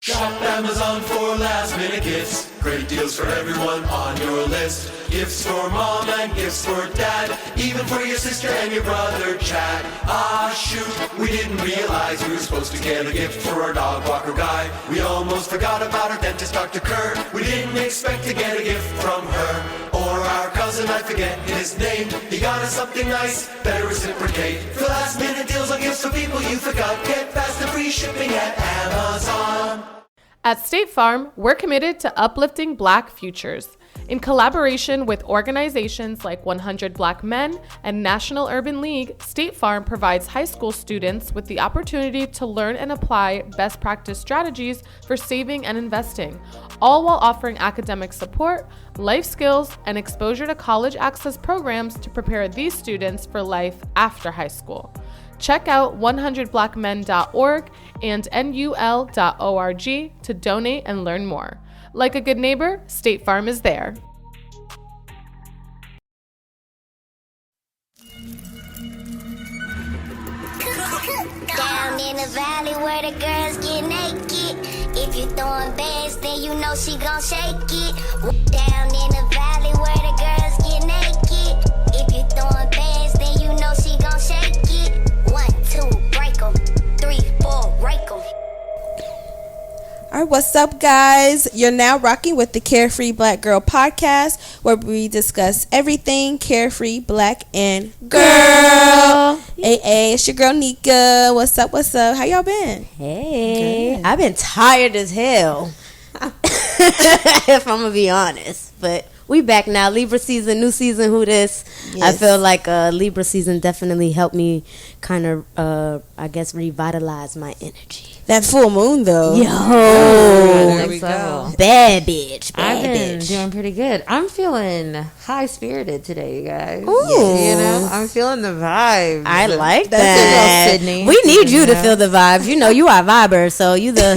Shop Amazon for last minute gifts. Great deals for everyone on your list. Gifts for mom and gifts for dad. Even for your sister and your brother Chad. Ah shoot, we didn't realize we were supposed to get a gift for our dog walker guy. We almost forgot about our dentist Dr. Kerr. We didn't expect to get a gift from her. Or our cousin, I forget his name. He got us something nice, better reciprocate. For last minute deals on gifts for people you forgot. Get fast and free shipping at Amazon. At State Farm, we're committed to uplifting Black futures. In collaboration with organizations like 100 Black Men and National Urban League, State Farm provides high school students with the opportunity to learn and apply best practice strategies for saving and investing, all while offering academic support, life skills, and exposure to college access programs to prepare these students for life after high school. Check out 100blackmen.org and nul.org to donate and learn more. Like a good neighbor, State Farm is there. Down in the valley where the girls get naked. If you throwing bands, then you know she gon' shake it. Down in the valley where the girls get naked. If you throwing bands, then you know she gon' shake it. 1, 2, break 'em. 3, 4, rake 'em. All right, what's up, guys? You're now rocking with the Carefree Black Girl podcast, where we discuss everything carefree, black, and girl. Hey, it's your girl Nika. What's up? How y'all been? Hey, good. I've been tired as hell. If I'm gonna be honest, but we back now. Libra season, new season. Who this? Yes. I feel like Libra season definitely helped me kind of, I guess, revitalize my energy. That full moon, though. Yo, there we go. Bad bitch. I've been doing pretty good. I'm feeling high spirited today, you guys. Ooh. You know, I'm feeling the vibes. I like That's that. Sydney. We need you to feel the vibes. You know, you are a viber, so you the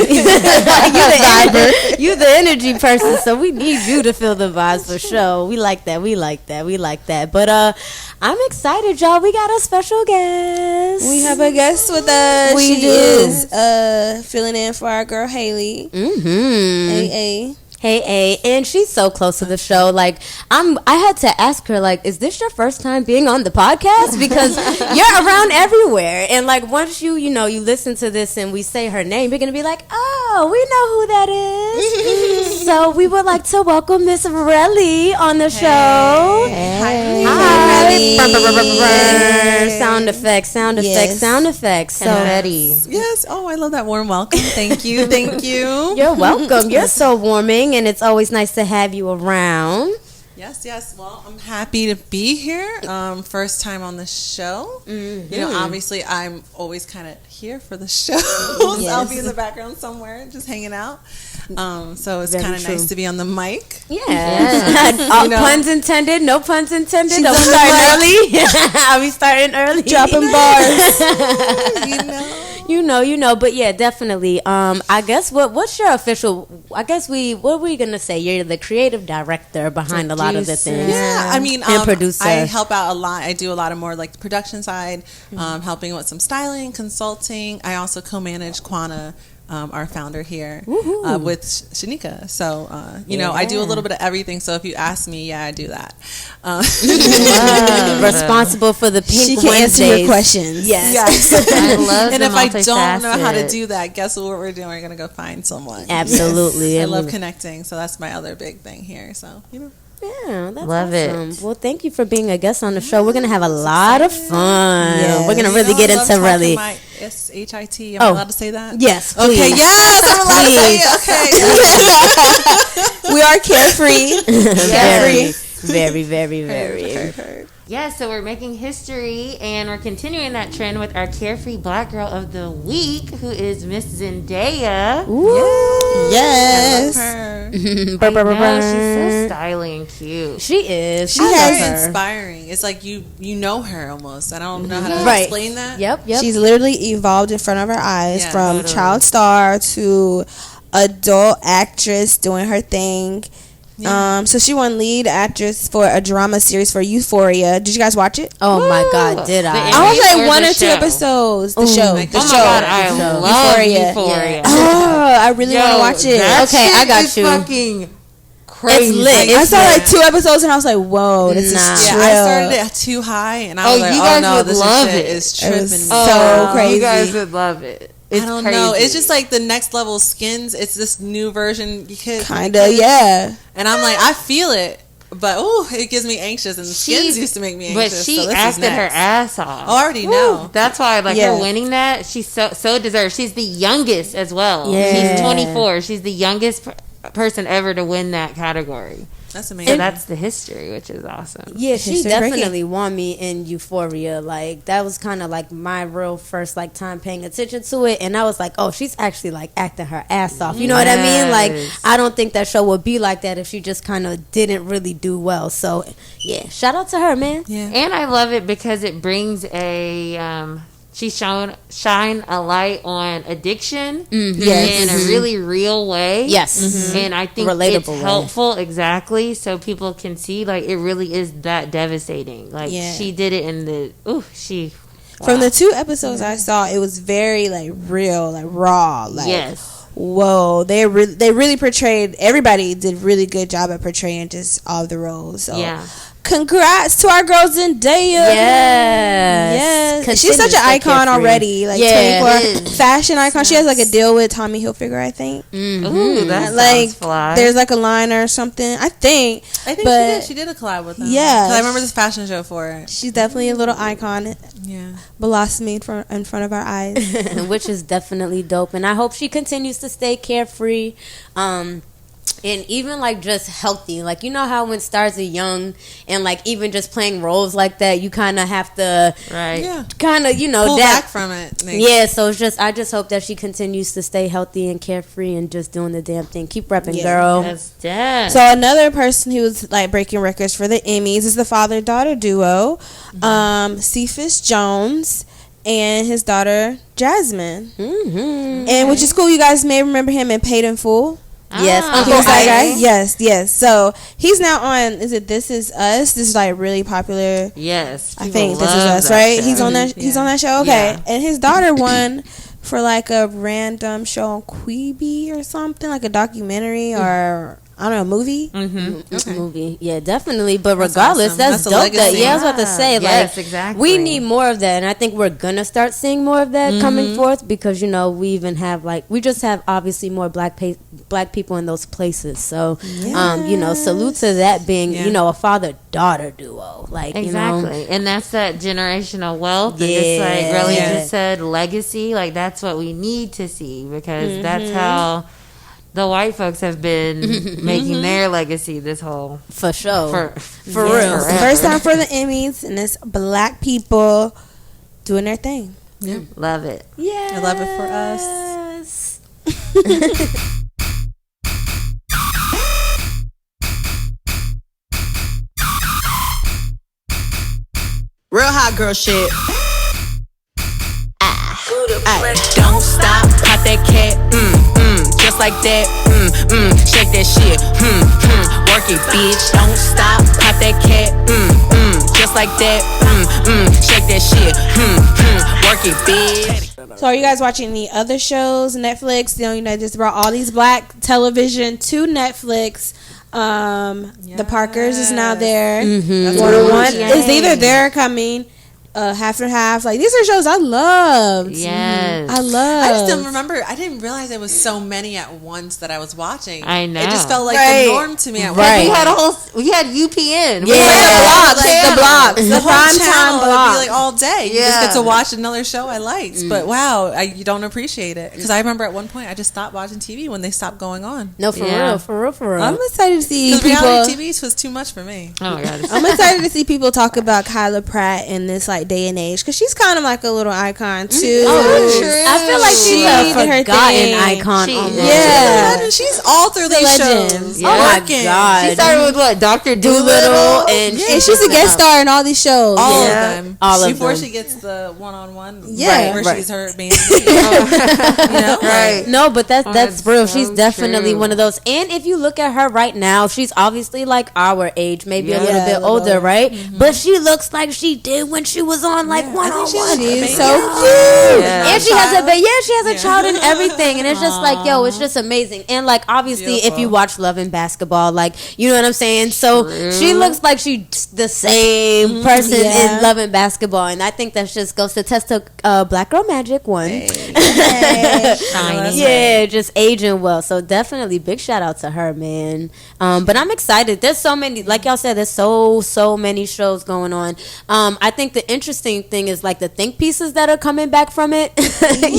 viber. You the energy person, so we need you to feel the vibes for sure. We like that. But I'm excited, y'all. We got a special guest. We have a guest with us. We she do. is filling in for our girl Haley. Mm-hmm. Hey, and she's so close to the show. Like, I had to ask her, like, is this your first time being on the podcast? Because you're around everywhere. And, like, once you listen to this and we say her name, you're going to be like, oh, we know who that is. So we would like to welcome Miss Rellie on the show. Hey. Hi. Sound effects. Confetti. Yes. Oh, I love that warm welcome. Thank you. You're welcome. You're so warming, and it's always nice to have you around. Yes. Well, I'm happy to be here. First time on the show. Mm-hmm. You know, obviously, I'm always kind of here for the show. Yes. I'll be in the background somewhere, just hanging out. So it's kind of nice to be on the mic. Yeah. Puns intended. No puns intended. Are we starting early? Dropping bars. You know, but yeah, definitely. I guess what's your official? What are we gonna say? You're the creative director behind a lot of the things. Yeah, I mean, and producer. I help out a lot. I do a lot of more like the production side, helping with some styling, consulting. I also co-manage Quana. Our founder here with Shanika. So, I do a little bit of everything. So if you ask me, I do that. Responsible for the Pink She can Wednesdays. answer your questions. Yes. I love and the if I don't know how to multifaceted. do that, guess what we're doing? We're going to go find someone. Absolutely. Yes. I love connecting. So that's my other big thing here. So, Yeah, that's Love awesome. it. Well, thank you for being a guest on the show. We're going to have a lot of fun. Yes. We're going to really get into Rellie. S-H-I-T. Am I allowed to say that? Yes, Okay, please. yes, I'm allowed to say it. Okay. We are carefree. Very, very, very. Yeah, so we're making history, and we're continuing that trend with our Carefree Black Girl of the Week, who is Miss Zendaya. Ooh. Yes. Her. She's so stylish and cute. She is. She's very inspiring. It's like you know her almost. I don't know how to explain that. Yep. She's literally evolved in front of our eyes from child star to adult actress doing her thing. So she won lead actress for a drama series for Euphoria. Did you guys watch it? Oh my God, did I? I was like 1 or 2 episodes. The show. Oh my God, I love Euphoria. Oh, I really want to watch it. Okay, I got you. Fucking crazy. It's lit. I saw like 2 episodes and I was like, whoa, this is chill. I started it too high and I was like, you guys no, would this love shit it. is tripping. So crazy. You guys would love it. It's I don't crazy. know. It's just like the next level skins. It's this new version. You could Kinda, yeah. And I'm like, I feel it, but it gives me anxious. And skins used to make me anxious. But she so this acted is her next. ass off. I already know. That's why, like, Yeah. her winning that, she's so deserved. She's the youngest as well. Yeah. She's 24. She's the youngest person ever to win that category. That's amazing. So that's the history, which is awesome. Yeah, she History definitely won me in Euphoria. Like, that was kind of like my real first like time paying attention to it, and I was like, oh, she's actually like acting her ass off. You know what I mean? Like, I don't think that show would be like that if she just kind of didn't really do well. So yeah, shout out to her, man. Yeah. And I love it because it brings she shine a light on addiction in a really real way. Yes. And I think Relatable it's helpful, exactly, so people can see like it really is that devastating. Like she did it in the From the 2 episodes I saw, it was very like real, like raw, like yes. Whoa, they really portrayed. Everybody did really good job at portraying just all the roles. So Yeah. congrats to our girl Zendaya. Yes. She's such an icon already. Like 24 fashion icon. She has like a deal with Tommy Hilfiger, I think. Ooh, that Like sounds fly. there's like a line or something. I think she did a collab with them. Yeah. 'Cause I remember this fashion show for it. She's definitely a little icon. Yeah. Blossoming in front of our eyes. Which is definitely dope, and I hope she continues to stay carefree. And even like just healthy, like, you know how when stars are young and like even just playing roles like that, you kind of have to kind of, you know, pull back from it. Yeah, so it's just, I just hope that she continues to stay healthy and carefree and just doing the damn thing. Keep repping, girl. Yes, So another person who was like breaking records for the Emmys is the father-daughter duo, Cephas Jones and his daughter Jasmine, and which is cool. You guys may remember him in Paid in Full. Yes, He was that guy. Yes. So he's now on. Is it This Is Us? This is like really popular. Yes, I think This Is Us, right? Show. He's on that. He's on that show. Okay, and his daughter won for like a random show on Quibi or something, like a documentary or I don't know, a movie. Movie, yeah, definitely. But regardless, that's dope. That I was about to say, yes, like, exactly. We need more of that, and I think we're gonna start seeing more of that coming forth because, you know, we even have like, we just have obviously more black people in those places. So, you know, salute to that being, you know, a father-daughter duo, like, exactly, you know, and that's that generational wealth. And just like Rellie just said, legacy. Like, that's what we need to see because that's how the white folks have been making their legacy this whole for sure, for real. First time for the Emmys, and it's black people doing their thing. Yeah, love it. Yeah, I love it for us. Real hot girl shit. Don't stop, pop that cat, just like that, shake that shit, work it, bitch. Don't stop, pop that cat, just like that, shake that shit, work it, bitch. So are you guys watching any other shows? Netflix, you know, just brought all these black television to Netflix. The Parkers is now there. One is either there or coming. Half and half. Like, these are shows I loved. Yes. I love. I just don't remember. I didn't realize there was so many at once that I was watching. I know. It just felt like the norm to me at once. We had UPN. The blocks. The whole prime channel time would blocks. be like all day. You just get to watch another show I liked. But wow, you don't appreciate it. Because I remember at one point I just stopped watching TV when they stopped going on. No, for real. I'm excited to see Because people. reality TV was too much for me. Oh my god. I'm excited to see people talk about Kyla Pratt in this like right day and age, because she's kind of like a little icon too. I feel like she's a forgotten icon. Yeah, she's all through these shows. Yeah. Oh my God, she started with what, Dr. Dolittle, and she's a guest star in all these shows. All of them. All of Before them. she gets the one-on-one, where she's her being, right? No, but that's real. She's definitely one of those. And if you look at her right now, she's obviously like our age, maybe a little bit older, right? But she looks like she did when she was on like one-on-one. She's so cute. And she has a child and everything, and it's just like, yo, it's just amazing. And like, obviously, if you watch Love and Basketball, like, you know what I'm saying? So she looks like she's the same person in Love and Basketball, and I think that just goes to test to Black Girl Magic one. Yeah, just aging well. So definitely big shout out to her, man. But I'm excited. There's so many, like y'all said, there's so many shows going on. I think the interesting thing is like the think pieces that are coming back from it. You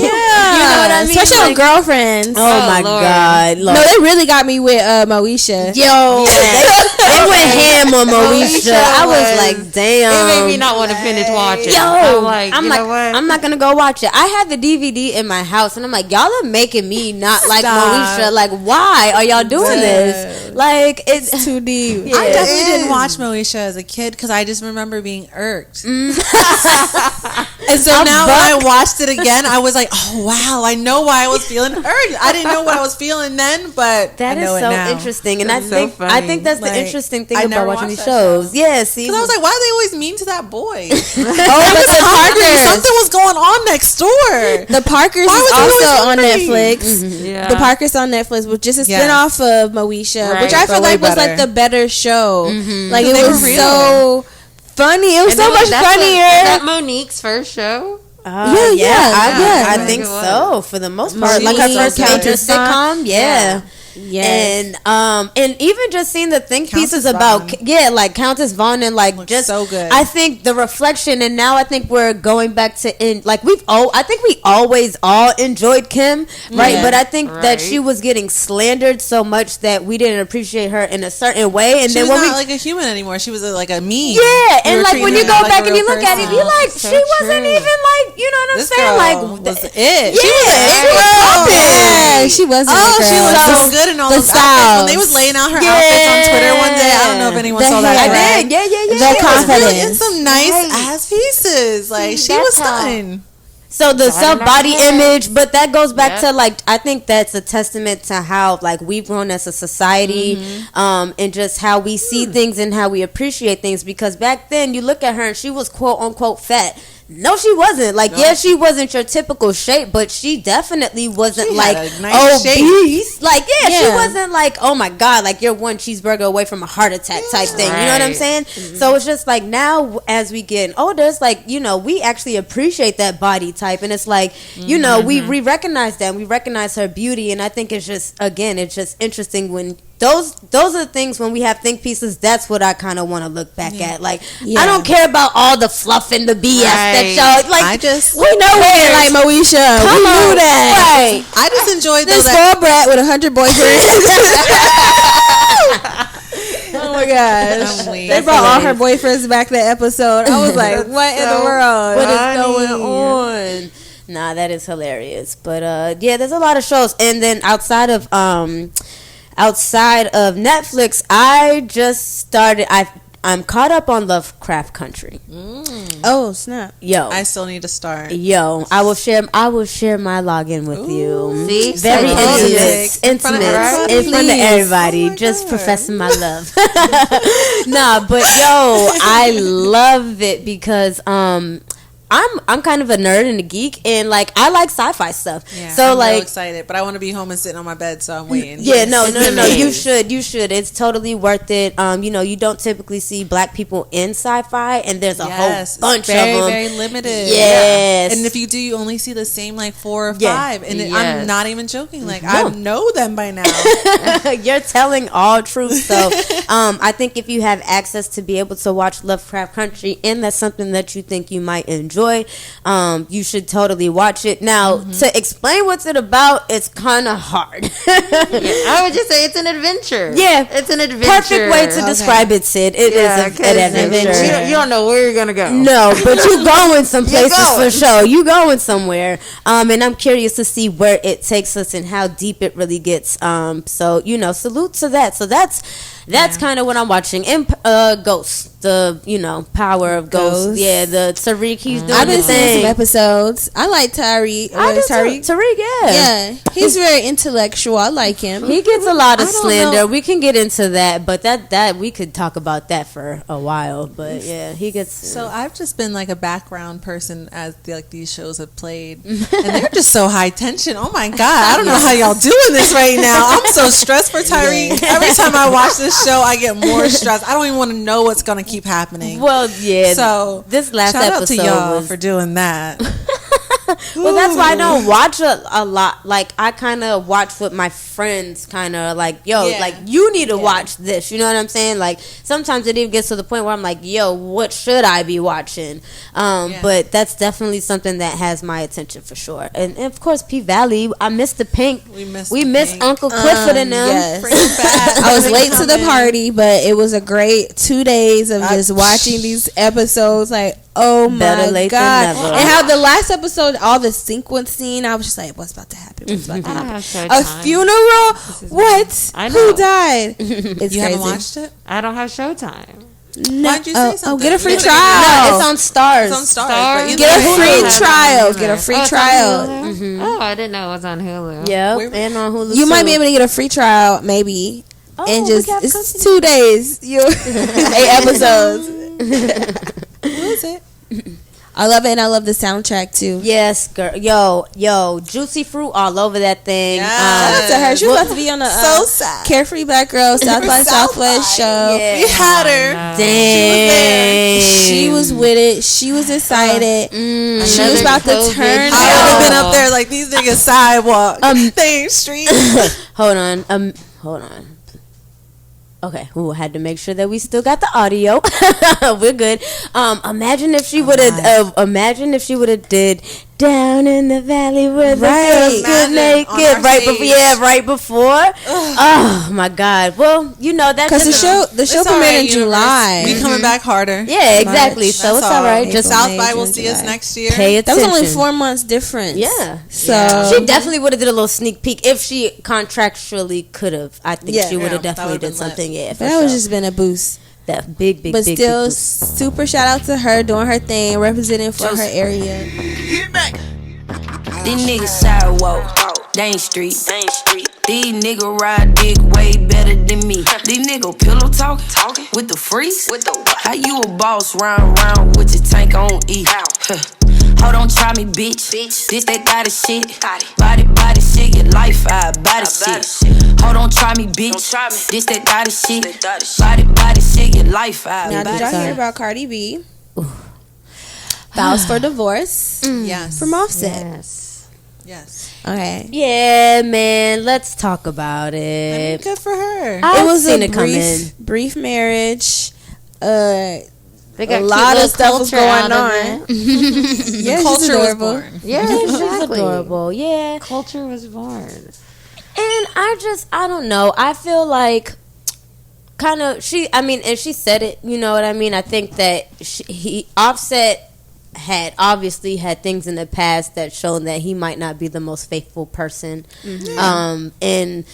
know what I mean? Especially on Girlfriends. Oh my God. Lord. No, they really got me with Moesha. Yo, they went ham on Moesha. I was like, damn. It made me not want to finish watching. Yo, I'm like, I'm not gonna go watch it. I have the DVD in my house, and I'm like, y'all are making me not like Moesha. Like, why are y'all doing this? Like, it's too deep. I definitely didn't watch Moesha as a kid because I just remember being irked. And so now when I watched it again, I was like, oh wow, I know why I was feeling irked. I didn't know what I was feeling then, but that I know is so it now. interesting. And That's I so think that's like, the interesting thing I about never watching watched these that shows. Yeah, see, because I was like, why are they always mean to that boy? But the Parkers, Something was going on next door. the Parkers Why is was he also always on hungry? Netflix. Yeah. The Parkers on Netflix was just a spinoff of Moesha, which I So feel way like was like better. the better show. Like it They was were real. so funny. It was so much funnier. Was that Monique's first show? I think it was. so for the most part. Like her Monique, first major Countess sitcom, and even just seeing the think pieces about like Countess Vaughn and like Looks just so good. I think the reflection, and now I think we're going back to like I think we always all enjoyed Kim, right? But I think that she was getting slandered so much that we didn't appreciate her in a certain way, and She then was when not like a human anymore. She was like a meme. yeah, and were like when treating you her go like back a and you real look at it, person. you're like, So she wasn't true. even like, you know what I'm This saying? girl Like, was it. yeah, Yeah, she wasn't. Oh, a she girl. looked so good in all the those outfits. When they styles. was laying out her outfits on Twitter one day, I don't know if anyone The saw that. hair. I right? did. Yeah. The She was confidence. really in some nice ass pieces. Like she was stunning. So the self body image, but that goes back Yep. to like, I think that's a testament to how like we've grown as a society, and just how we see things and how we appreciate things. Because back then you look at her and she was quote unquote fat. No, she wasn't. Like, yeah, she wasn't your typical shape, but she definitely wasn't She like had a nice obese. Like, she wasn't like, oh my God, like you're one cheeseburger away from a heart attack type thing. You know what I'm Right. saying? So it's just like now as we get older, it's like, you know, we actually appreciate that body type. And it's like, you know, we recognize that. We recognize her beauty. And I think it's just, again, it's just interesting when those are the things when we have think pieces. That's what I kind of want to look back at. Like, I don't care about all the fluff and the BS that y'all like. We know it, like Moesha. We knew that. Right. I just enjoyed This spoiled brat with 100 boyfriends. Oh my gosh. They brought all her boyfriends back that episode. I was like, what in the world? What is going on? Nah, that is hilarious. But yeah, there's a lot of shows. And then outside of Netflix, I just started I'm caught up on Lovecraft Country. Oh snap! Yo, I still need to start. Yo, I will share my login with you. See? Very So intimate, In front of everybody? in front of everybody, Oh just God. professing my love. Nah, but yo, I love it because I'm kind of a nerd and a geek, and like I like sci-fi stuff. Yeah, so I'm like real excited, but I want to be home and sitting on my bed, so I'm waiting. yeah, no. You amazing. should. It's totally worth it. You know, you don't typically see black people in sci-fi, and there's a whole bunch of them. Very limited. Yes. And if you do, you only see the same like 4 or 5. Yeah. And Yes. I'm not even joking. Like I know them by now. You're telling all truth. So I think if you have access to be able to watch Lovecraft Country, and that's something that you think you might enjoy, enjoy, you should totally watch it. Now, to explain what's it about, it's kind of hard. I would just say it's an adventure. Yeah, it's an adventure. Perfect way to describe it, Sid. It is an adventure. You don't know where you're gonna go. No, but you going some places for sure. You going somewhere. And I'm curious to see where it takes us and how deep it really gets. So salute to that. So that's kind of what I'm watching. And Ghost, the power of Ghost. Yeah, the Tariq, he's doing I've been the seeing thing. some episodes. I like Tariq. Tariq, yeah, he's very intellectual. I like him. He gets a lot of slander. We can get into that, but that we could talk about that for a while. But yeah, he gets. So I've just been like a background person as these shows have played, and they're just so high tension. Oh my god, I don't know how y'all doing this right now. I'm so stressed for Tariq. Every time I watch this show, I get more stressed. I don't even want to know what's gonna keep happening. Well, yeah. So this last shout episode out to y'all for doing that. Well, that's why I don't watch a lot. Like, I kind of watch with my friends, kind of like, like, you need to watch this. You know what I'm saying? Like, sometimes it even gets to the point where I'm like, what should I be watching? But that's definitely something that has my attention for sure. And of course, P Valley. I miss the Pink. We miss Uncle Clifford and them. Yes. I was late to the party, but it was a great 2 days of just watching these episodes. Like, oh my god! And how the last episode, all the sequencing, I was just like, what's about to happen? What's about to happen? A funeral? What? Who died? It's you crazy. haven't watched it? I don't have Showtime. No. Why'd you say something? Get a free trial. No, it's on Stars. It's on Stars. Get a free trial. Get a free trial. Oh, I didn't know it was on Hulu. Yeah, and on Hulu. You might be able to get a free trial, maybe. And just it's 2 days. 8 episodes. Who is it? I love it, and I love the soundtrack too. Yes, girl. Yo, Juicy Fruit all over that thing. Shout out to her. She was about to be on a so sad. Carefree Black Girl South by Southwest show. Yeah. We had her. Dang. She was with it. She was excited. She was about to turn. I would have been up there like these niggas sidewalk. They ain't street. Hold on. Okay, had to make sure that we still got the audio. We're good. Imagine if she would have. Imagine if she would have did "Down in the Valley where the girls get naked" right before. Oh my God! Well, that's because the show premiered in July. We coming back harder. Yeah, exactly. March. So it's all right. Just South by will see us next year. Pay That attention. was only 4 months difference. Yeah. So she definitely would have did a little sneak peek if she contractually could have. I think she would have definitely did something. Yeah, that would just been a boost. That big, but still, super shout out to her doing her thing, representing for her area. These niggas sidewalk, they ain't street. These niggas ride dick way better than me. These niggas pillow talking with the freeze. How you a boss round with your tank on E? Hold on, try me, bitch. This that thotty shit. Body shit, your life body shit. Hold on, try me, bitch. This that thotty shit. Body shit, your life Now, did y'all hear about Cardi B? Files for divorce. Yes. From Offset. Yes. Okay. Yeah, man. Let's talk about it. I mean, good for her. It was a brief marriage. They got a lot of stuff was going on. Yeah, culture was born. Yeah, she's adorable. Yeah, culture was born. And I don't know. I feel like and she said it. You know what I mean? I think that Offset had obviously had things in the past that shown that he might not be the most faithful person. And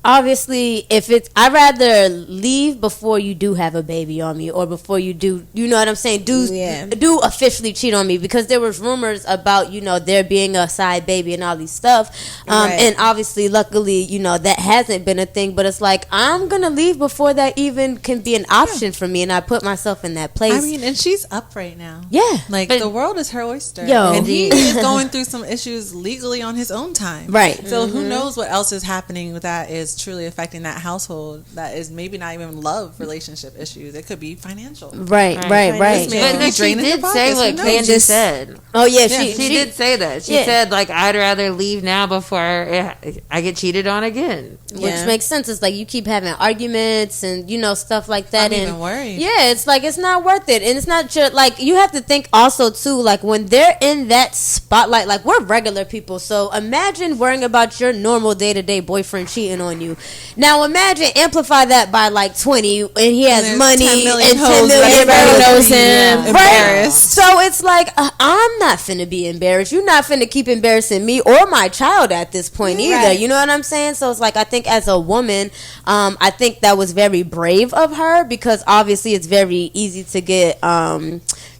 obviously, I'd rather leave before you do have a baby on me, or before you do, you know what I'm saying, do officially cheat on me, because there was rumors about, there being a side baby and all these stuff. And obviously, luckily, that hasn't been a thing, but it's like, I'm going to leave before that even can be an option for me, and I put myself in that place. I mean, and she's up right now. Yeah. Like, the world is her oyster. And he is going through some issues legally on his own time. Right. So who knows what else is happening with that is is truly affecting that household that is maybe not even love relationship issues. It could be financial. Right. But she did say what Candy said. Oh yeah, she did say that. She said like, I'd rather leave now before I get cheated on again. Which makes sense. It's like you keep having arguments and stuff like that. I'm even worried. Yeah, it's like it's not worth it, and it's not just like you have to think also too. Like when they're in that spotlight, like we're regular people, so imagine worrying about your normal day-to-day boyfriend cheating on you. Now imagine amplify that by like 20, and he has money 10 million and 10 hoes, million. everybody knows him. Right? Embarrassed. So it's like I'm not finna be embarrassed. You're not finna keep embarrassing me or my child at this point either. You know what I'm saying? So it's like I think as a woman, I think that was very brave of her, because obviously it's very easy to get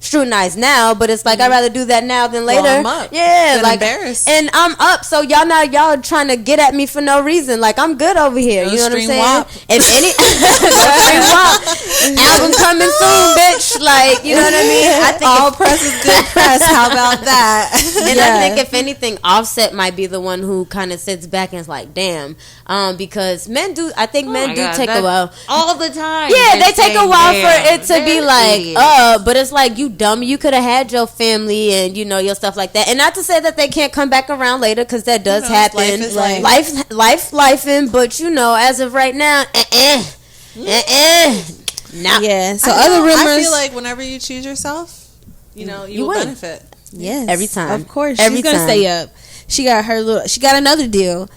scrutinized now, but it's like I'd rather do that now than later. I'm up. Yeah, like embarrassed. And I'm up, so y'all trying to get at me for no reason. Like I'm good over here. You know what I'm saying? WAP. If any album coming soon, bitch. Like you know what I mean? I think all press is good press. How about that? And I think if anything, Offset might be the one who kind of sits back and is like, damn, because men do. I think men do take a while all the time. Yeah, they take a while for it to be like, but it's like you dumb. You could have had your family and your stuff like that. And not to say that they can't come back around later, because that does happen. Life is life, but as of right now, nah. Yeah. So other rumors. I feel like whenever you choose yourself, you will benefit. Yes, every time. Of course, every she's gonna stay up. She got another deal.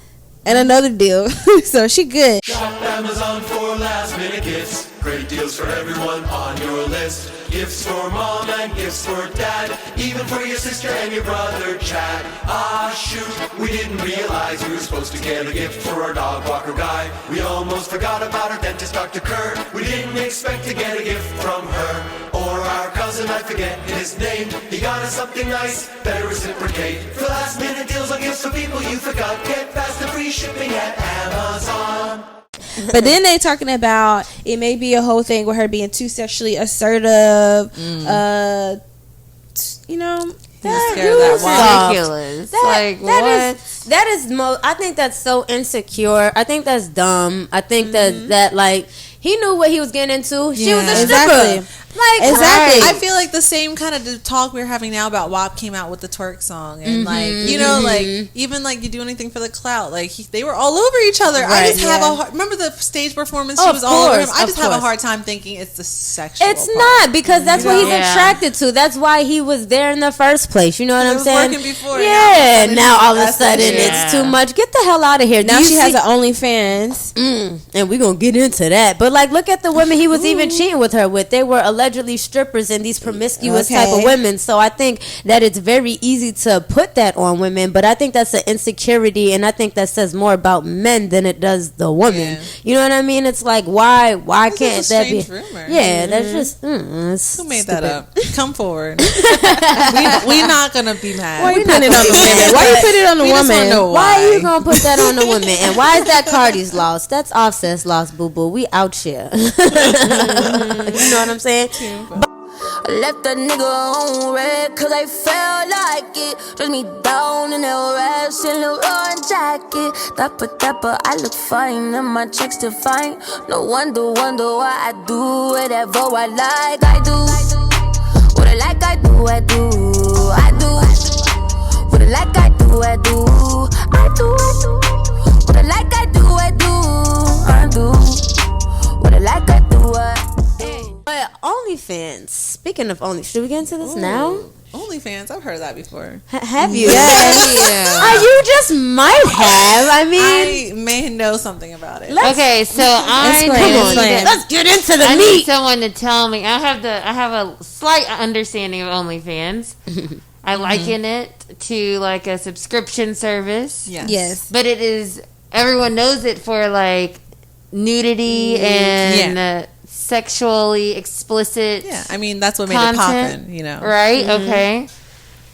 And another deal. So she good. Shop Amazon for last minute gifts. Great deals for everyone on your list. Gifts for mom and gifts for dad. Even for your sister and your brother Chad. Ah shoot, we didn't realize we were supposed to get a gift for our dog walker guy. We almost forgot about our dentist Dr. Kerr. We didn't expect to get a gift from her. Or our cousin, I forget his name. He got us something nice, better reciprocate. For last minute deals on gifts for people you forgot. Get fast and free shipping at Amazon. But then they talking about it may be a whole thing with her being too sexually assertive. Ridiculous. That is I think that's so insecure. I think that's dumb. I think that like he knew what he was getting into. She was a stripper. Like, exactly. I feel like the same kind of talk we're having now about WAP came out with the twerk song, and like even like you do anything for the clout, like they were all over each other. I just have remember the stage performance? She was all over him. I just have a hard time thinking it's the sexual. It's not, because that's what he's attracted to. That's why he was there in the first place. You know what I'm saying? Working before, now all of a sudden it's too much. Get the hell out of here. Now she has an OnlyFans, and we're gonna get into that. But like, look at the women he was even cheating with her with. They were allegedly strippers and these promiscuous type of women. So I think that it's very easy to put that on women, but I think that's an insecurity, and I think that says more about men than it does the woman. You know what I mean? It's like why can't that be? Rumor. Yeah, that's just who made that up? Come forward. We're not gonna be mad. Why you putting it on the women? Why you put it on the woman? Why are you gonna put that on the women? And why is that Cardi's loss? That's Offset's loss, boo boo. We out here. You know what I'm saying? I left that nigga on red, cause I felt like it. Dress me down in that rash and Leroy jacket. Dapper, I look fine and my checks still fine. No wonder why I do whatever I like. I do what I like, I do. What I like, I do. What I like, I do. What I like, I do. But OnlyFans. Speaking of OnlyFans, should we get into this now? OnlyFans, I've heard that before. Have you? Yes. You just might have. I mean, I may know something about it. Okay, so let's get into the I meat. need someone to tell me. I have a slight understanding of OnlyFans. I liken it to like a subscription service. Yes. But it is, everyone knows it for like nudity and sexually explicit. Yeah, I mean that's what made it poppin', you know. Right?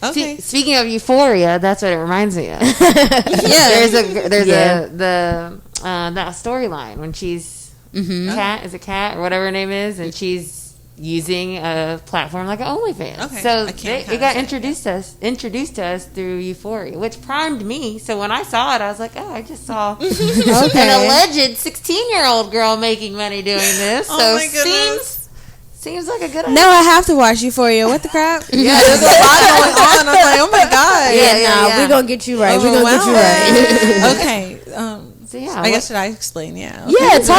Okay. Speaking of Euphoria, that's what it reminds me of. There's that storyline when she's Cat, is it Cat or whatever her name is, and she's using a platform like OnlyFans. Okay. So It got introduced to us through Euphoria, which primed me. So when I saw it, I was like, oh, I just saw an alleged 16-year-old girl making money doing this. Oh So my goodness. seems like a good idea. No, I have to watch Euphoria. What the crap? Yeah, there's a lot going on. I'm like, oh my god. Yeah, we're gonna get you right. We're gonna get you right. Okay. So yeah, I guess should I explain? Yeah. Okay. Yeah, tell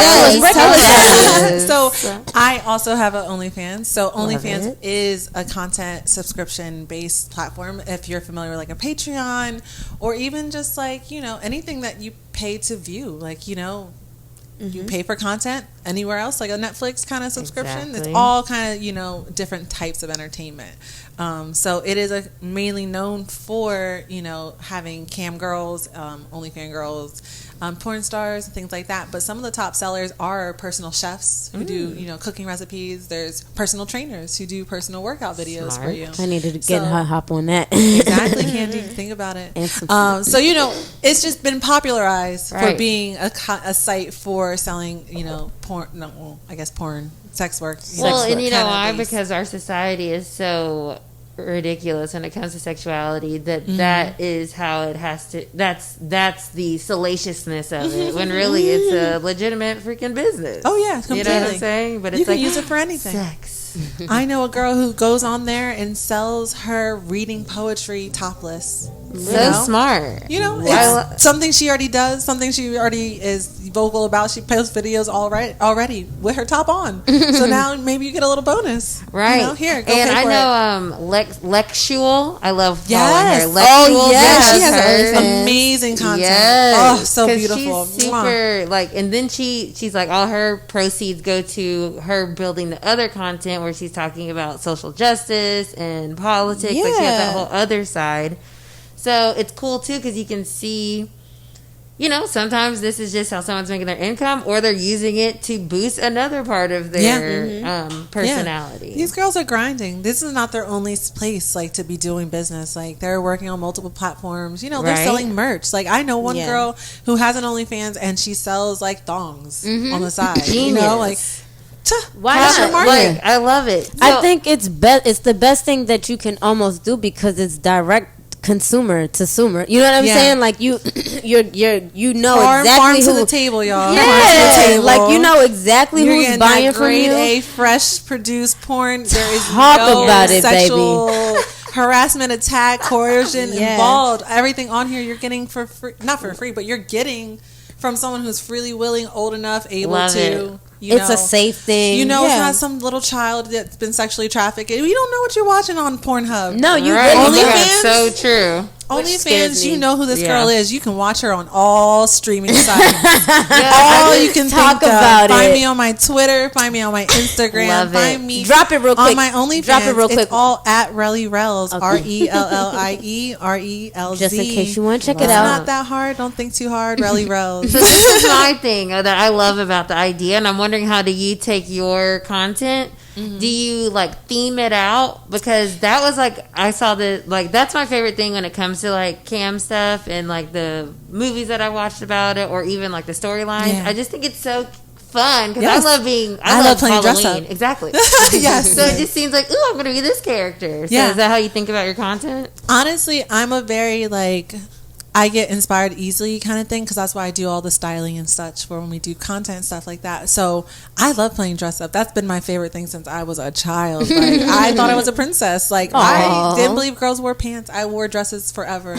us. So I also have an OnlyFans. So OnlyFans is a content subscription based platform. If you're familiar with like a Patreon or even just like, anything that you pay to view, like, you pay for content anywhere else, like a Netflix kind of subscription. Exactly. It's all kind of, different types of entertainment. So it is mainly known for, having cam girls, OnlyFans girls, porn stars and things like that. But some of the top sellers are personal chefs who do, cooking recipes. There's personal trainers who do personal workout videos for you. I need to get hop on that. Exactly, Candy. Think about it. So, it's just been popularized for being a site for selling, porn. No, well, I guess porn, sex work. Well, and you know why? Because our society is so ridiculous when it comes to sexuality that is how it has to. That's the salaciousness of it. When really it's a legitimate freaking business. Oh yeah, completely. You know what I'm saying? But it's you can like, use it for anything. Sex. I know a girl who goes on there and sells her reading poetry topless. Smart. It's something she already does, something she already is vocal about. She posts videos already with her top on. So now maybe you get a little bonus. Right. Here, go and pay I for know Lexual. I love following her. Lexual. Oh, yes. She has amazing content. Yes. Oh, so beautiful. She's super, and then she's like, all her proceeds go to her building the other content where she's talking about social justice and politics. Yeah. Like she has that whole other side. So it's cool too because you can see, sometimes this is just how someone's making their income, or they're using it to boost another part of their personality. Yeah. These girls are grinding. This is not their only place, to be doing business. Like, they're working on multiple platforms. They're selling merch. Like, I know one girl who has an OnlyFans and she sells thongs on the side. Genius. Why not? I love it. So, I think it's the best thing that you can almost do because it's direct consumer to consumer. You know what I'm saying? Like you're farm exactly to who the table, y'all. Yeah, like you know exactly you're who's buying from you. Grade A fresh produced porn. There is Talk about it, sexual baby. harassment, attack, coercion involved. Everything on here you're getting for free, not for free, but you're getting from someone who's freely willing, old enough, able to. It's a safe thing. It's not some little child that's been sexually trafficked. You don't know what you're watching on Pornhub. No, you really don't. That's so true. OnlyFans, you know who this girl is. You can watch her on all streaming sites. All you can talk think about of. Find me on my Twitter. Find me on my Instagram. Find me. Drop it real quick. On my OnlyFans. Drop it real quick. It's all at Rellie Relz. RELLIE RELZ. Just in case you want to check it It's out. not that hard. Don't think too hard. Rellie Relz. So this is my thing that I love about the idea, and I'm wondering, how do you take your content? Do you theme it out? Because that was I saw that's my favorite thing when it comes to cam stuff and the movies that I watched about it, or even the storylines. I just think it's so fun because I love playing Halloween. Dress up. Exactly. Yes. So it just seems like, ooh, I'm going to be this character. So is that how you think about your content? Honestly, I'm a very I get inspired easily kind of thing, because that's why I do all the styling and such for when we do content and stuff like that. So I love playing dress up. That's been my favorite thing since I was a child. I thought I was a princess. I didn't believe girls wore pants. I wore dresses forever.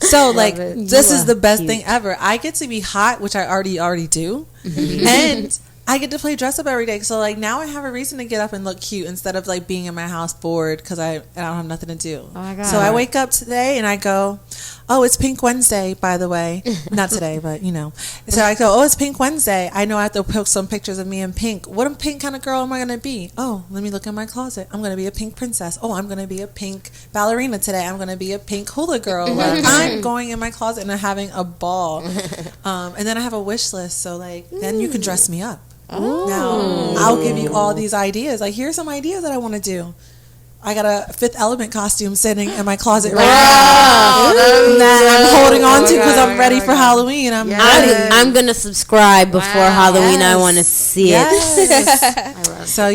So this is the best thing ever. I get to be hot, which I already do, and I get to play dress up every day. So now I have a reason to get up and look cute instead of being in my house bored because I don't have nothing to do. Oh my God. So I wake up today and I go, oh, it's Pink Wednesday, by the way. Not today, but So I go, oh, it's Pink Wednesday. I know I have to post some pictures of me in pink. What pink kind of girl am I going to be? Oh, let me look in my closet. I'm going to be a pink princess. Oh, I'm going to be a pink ballerina today. I'm going to be a pink hula girl. I'm going in my closet and I'm having a ball. And then I have a wish list. So then you can dress me up. Oh. Now I'll give you all these ideas. Here's some ideas that I want to do. I got a Fifth Element costume sitting in my closet right now that I'm holding on to because I'm ready for Halloween. I'm gonna subscribe before Halloween. I want to see it. So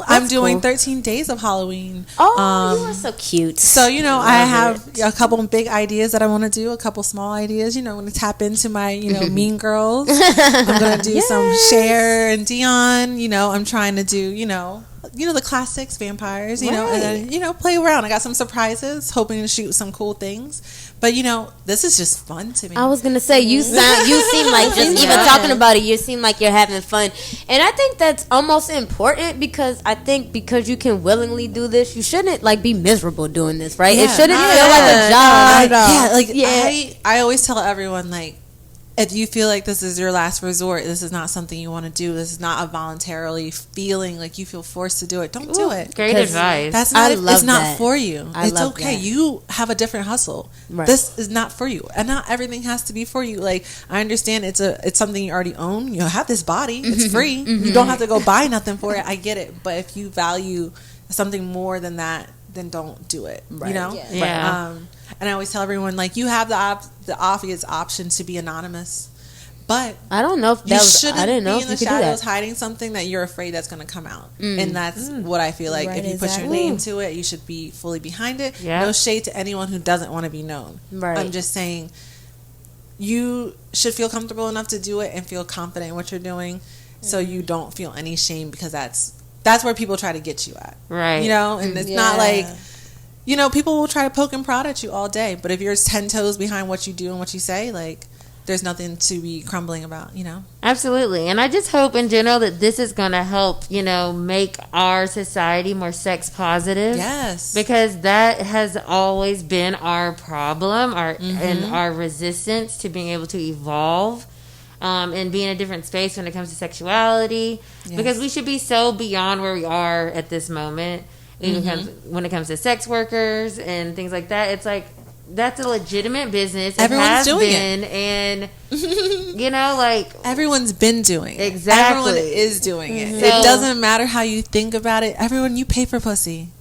I'm doing 13 days of Halloween. Oh, you are so cute. So I have a couple big ideas that I want to do, a couple small ideas. I'm going to tap into my Mean Girls. I'm going to do some Cher and Dion. I'm trying to do the classics, vampires, and then, play around. I got some surprises, hoping to shoot some cool things. But, this is just fun to me. I was going to say, you seem like, just even talking about it, you seem like you're having fun. And I think that's almost important because I think because you can willingly do this, you shouldn't, be miserable doing this, right? It shouldn't feel like a job. I always tell everyone, if you feel like this is your last resort, this is not something you want to do, this is not a voluntarily feeling like you feel forced to do it, don't do it. Great advice. That's not it's not for you. It's okay. You have a different hustle. Right. This is not for you. And not everything has to be for you. I understand it's something you already own. You have this body. It's free. You don't have to go buy nothing for it. I get it. But if you value something more than that, then don't do it. Right. Yeah. And I always tell everyone, you have the obvious option to be anonymous, but I don't know if that I didn't know if you could do that. In the shadows hiding something that you're afraid that's going to come out, and that's what I feel like. Right, if you put your name to it, you should be fully behind it. Yep. No shade to anyone who doesn't want to be known. Right. I'm just saying, you should feel comfortable enough to do it and feel confident in what you're doing, so you don't feel any shame because that's where people try to get you at. Right. And it's not like. People will try to poke and prod at you all day, but if you're 10 toes behind what you do and what you say, there's nothing to be crumbling about, Absolutely. And I just hope in general that this is going to help, make our society more sex positive. Yes. Because that has always been our problem, and our resistance to being able to evolve. And be in a different space when it comes to sexuality. Yes. Because we should be so beyond where we are at this moment. When it comes to sex workers and things like that, it's that's a legitimate business. Everyone's doing it, and everyone's been doing it. Exactly, everyone is doing it. It doesn't matter how you think about it. Everyone, you pay for pussy.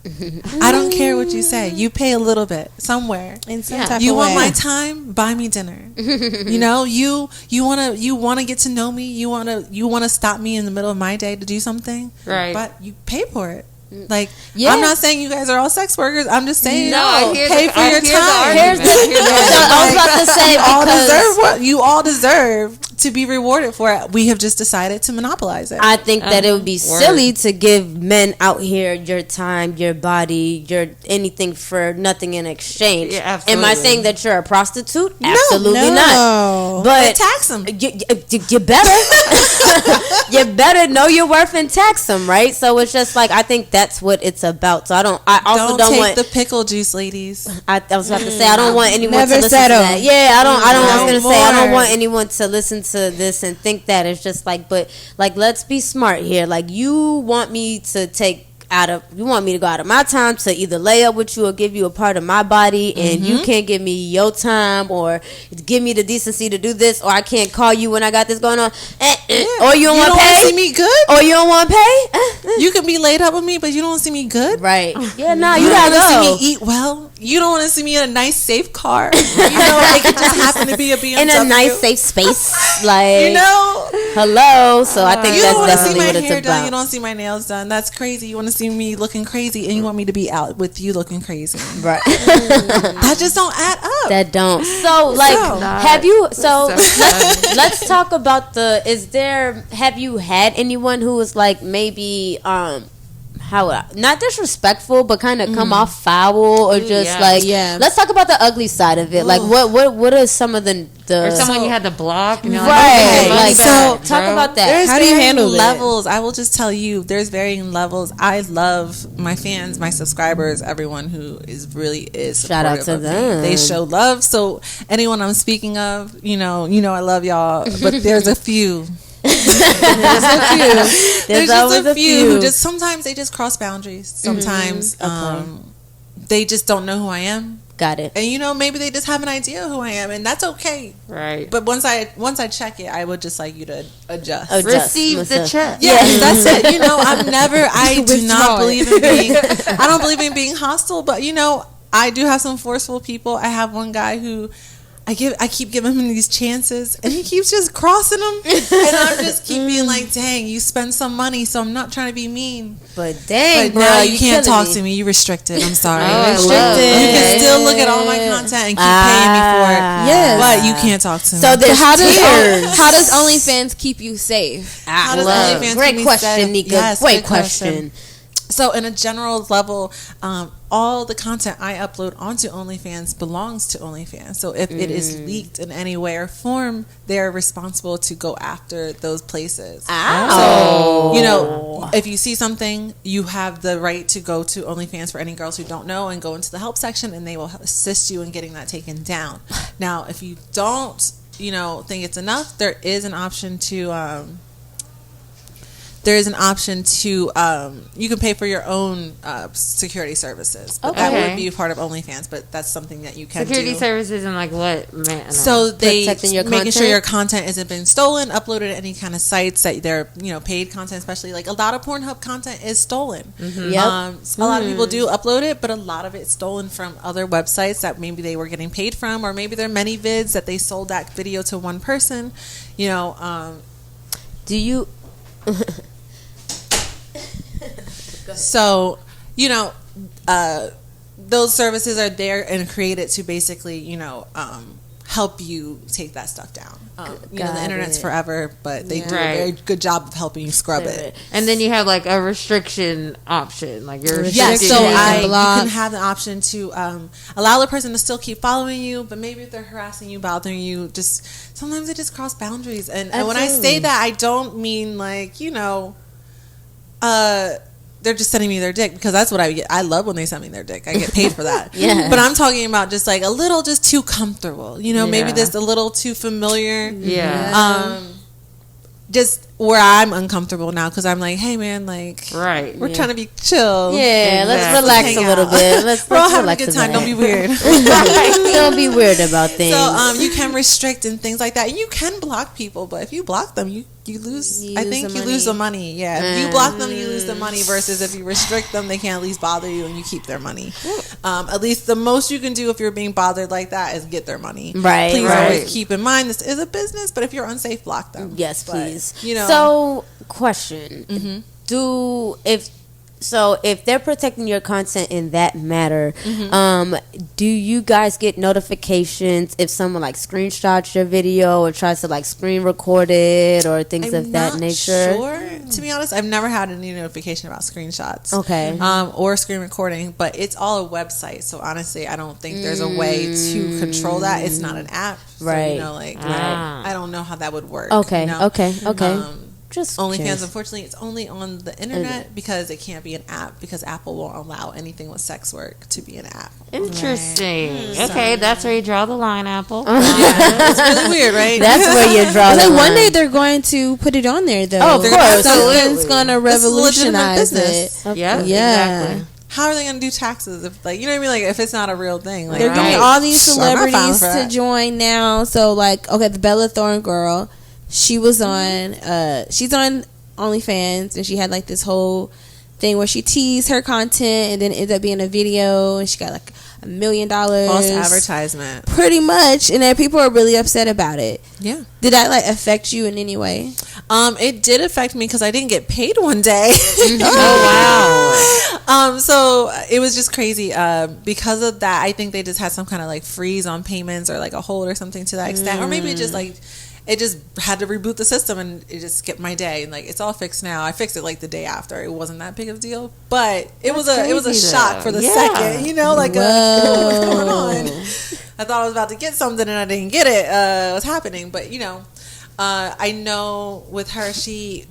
I don't care what you say. You pay a little bit somewhere in some type of way. You want my time? Buy me dinner. You wanna get to know me. You wanna stop me in the middle of my day to do something, right? But you pay for it. I'm not saying you guys are all sex workers. I'm just saying, pay for your time. I was about to say, you all deserve to be rewarded for it. We have just decided to monopolize it. I think that it would be silly to give men out here your time, your body, your anything for nothing in exchange. Yeah, am I saying that you're a prostitute? Absolutely not. But tax them. You better. You better know your worth and tax them, right? So it's just I think that's what it's about. So I also don't want the pickle juice, ladies. I was about to say I don't want anyone to listen to that. Yeah, I don't want anyone to listen to this and think that it's just but let's be smart here. You want me to go out of my time to either lay up with you or give you a part of my body, and you can't give me your time or give me the decency to do this, or I can't call you when I got this going on, or you don't want to pay. See me good, or you don't want to pay. You can be laid up with me, but you don't see me good, right? Yeah, no, you gotta see me eat well. You don't want to see me in a nice, safe car. It just happened to be a BMW in a nice, safe space, hello. So I think that's definitely what it's about. You don't see my nails done. That's crazy. You want to see me looking crazy, and you want me to be out with you looking crazy, right? That just don't add up. That don't. So have you? So let's talk about have you had anyone who was maybe not disrespectful, but kind of come off foul, or just let's talk about the ugly side of it. What are some of the or someone you had to block, right? Talk about that. How do you handle levels? I will just tell you, there's varying levels. I love my fans, my subscribers, everyone who is shout out to them. They show love. So anyone I'm speaking of, I love y'all, but there's a few. There's just a few who just sometimes they just cross boundaries. Sometimes they just don't know who I am. Got it. And maybe they just have an idea who I am, and that's okay. Right. But once I check it, I would just like you to adjust. Receive the check. Yeah, that's it. I do not believe in being. I don't believe in being hostile, but I do have some forceful people. I have one guy who I keep giving him these chances, and he keeps just crossing them, and I'm just keep being like, dang, you spend some money, so I'm not trying to be mean. But dang, bro, now you can't talk to me. You restricted. I'm sorry. Restricted. You can still look at all my content and keep paying me for it. Yes. But you can't talk to me. So there's how does OnlyFans keep you safe? How does OnlyFans Great keep me question, safe? Nika. Yes, Great good question. So in a general level, all the content I upload onto OnlyFans belongs to OnlyFans. So if it is leaked in any way or form, they're responsible to go after those places. So, if you see something, you have the right to go to OnlyFans for any girls who don't know and go into the help section, and they will assist you in getting that taken down. Now, if you don't, think it's enough, there is an option to... you can pay for your own security services. But that would be part of OnlyFans, but that's something that you can Security do. services in like what manner? So they Protecting your making content? sure your content isn't been stolen, uploaded to any kind of sites that they're paid content, especially like a lot of Pornhub content is stolen. Yep. A lot of people do upload it, but a lot of it's stolen from other websites that maybe they were getting paid from, or maybe they're many vids that they sold that video to one person. Do you? So, those services are there and created to basically, help you take that stuff down. The internet's forever, but they do a very good job of helping you scrub it. And then you have like a restriction option, like your Yes, so you you can have the option to allow the person to still keep following you, but maybe if they're harassing you, bothering you, sometimes they just cross boundaries. And when I say that, I don't mean like they're just sending me their dick, because that's what I get. I love when they send me their dick. I get paid for that. Yeah. But I'm talking about just like a little, just too comfortable. Maybe just a little too familiar. Yeah. Just where I'm uncomfortable now, because I'm like, hey man, like, we're trying to be chill. Yeah, let's relax a little bit. We're all having a good time. Don't be weird. Don't be weird about things. So you can restrict and things like that. And you can block people, but if you block them, you lose. I think you lose the money. Yeah, if you block them, you lose the money. Versus if you restrict them, they can't at least bother you, and you keep their money. At least the most you can do if you're being bothered like that is get their money. Right. Please always keep in mind this is a business, but if you're unsafe, block them. Yes, please. So, question: if they're protecting your content in that matter, do you guys get notifications if someone like screenshots your video or tries to like screen record it or things of that nature? Sure. To be honest, I've never had any notification about screenshots. Okay. Or screen recording, but it's all a website. So honestly, I don't think there's a way to control that. It's not an app. So, right. I don't know how that would work. Okay. Okay. Just OnlyFans, unfortunately, it's only on the internet because it can't be an app, because Apple won't allow anything with sex work to be an app. Interesting. Okay, that's where you draw the line, Apple. It's really weird, right? That's where you draw the line. One day they're going to put it on there, though. Oh, of course. Something's going to revolutionize it. Yeah, exactly. How are they going to do taxes if, like, you know what I mean? Like, if it's not a real thing, like, they're getting all these celebrities to that. join now. So, like, okay, the Bella Thorne girl, she was on. She's on OnlyFans, and she had like this whole thing where she teased her content, and then it ended up being a video, and she got like $1 million false advertisement, pretty much, and then people are really upset about it. Yeah. Did that like affect you in any way? It did affect me because I didn't get paid one day. Oh wow. So it was just crazy. Because of that, I think they just had some kind of like freeze on payments or like a hold or something to that extent, or maybe it just like. It just had to reboot the system, and it just skipped my day. And like, it's all fixed now. I fixed it like the day after. It wasn't that big of a deal, but it was a shock for the second. Like what's going on? I thought I was about to get something, and I didn't get it. What's happening? But I know with her, she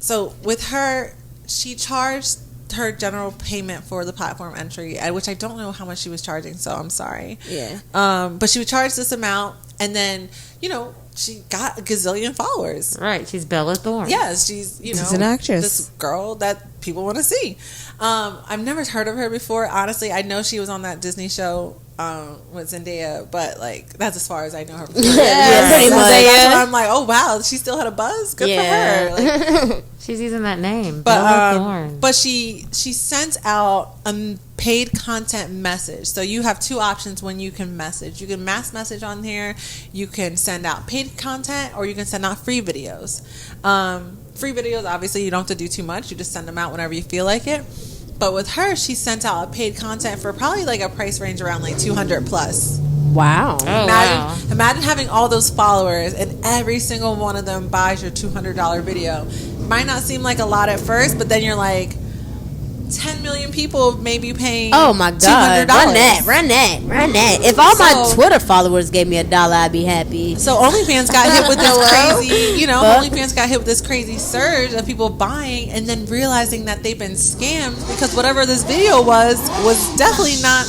charged her general payment for the platform entry, which I don't know how much she was charging, so I'm sorry. Yeah. But she would charge this amount, and then she got a gazillion followers. Right, she's Bella Thorne. Yes, she's an actress. This girl that people want to see. I've never heard of her before. Honestly, I know she was on that Disney show. with Zendaya, but like that's as far as I know her. Pretty much. That's why I'm like, oh wow, she still had a buzz. Good for her. Like, she's using that name. But she sent out a paid content message. So you have two options when you can message. You can mass message on here. You can send out paid content, or you can send out free videos. Free videos, obviously, you don't have to do too much. You just send them out whenever you feel like it. But with her, she sent out a paid content for probably like a price range around like 200 plus. Wow. Imagine having all those followers and every single one of them buys your $200 video. Might not seem like a lot at first, but then you're like, 10 million people may be paying oh my god, $200. Run that. If all my Twitter followers gave me $1, I'd be happy. So OnlyFans got hit with this crazy, OnlyFans got hit with this crazy surge of people buying and then realizing that they've been scammed because whatever this video was definitely not.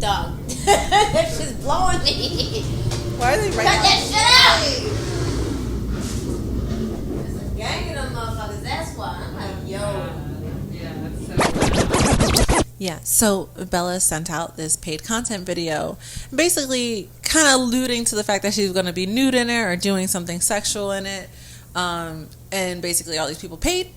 Dog. That shit's blowing me. Why are they writing that shit out? There's a gang of them motherfuckers, that's why. I'm like, yo. Yeah, so Bella sent out this paid content video, basically kind of alluding to the fact that she was going to be nude in it or doing something sexual in it. And basically all these people paid.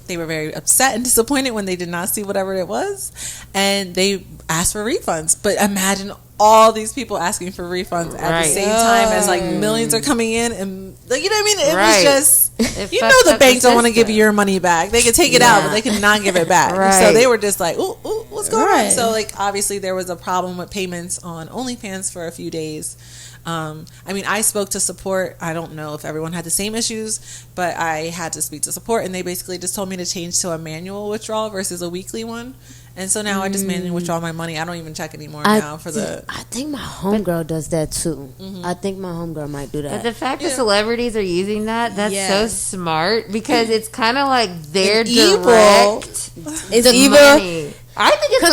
They were very upset and disappointed when they did not see whatever it was. And they asked for refunds. But imagine all these people asking for refunds at the same time as like millions are coming in. And like, you know what I mean? It was just, the bank don't want to give you your money back. They could take it out, but they could not give it back. So they were just like, ooh, what's going on? So like, obviously there was a problem with payments on OnlyFans for a few days. I spoke to support. I don't know if everyone had the same issues, but I had to speak to support, and they basically just told me to change to a manual withdrawal versus a weekly one. And so now I just manually withdraw my money. I don't even check anymore now for the. I think my homegirl does that too. I think my homegirl might do that. But the fact that celebrities are using that's so smart because it's kind of like they're direct. It's evil. Money. I think it's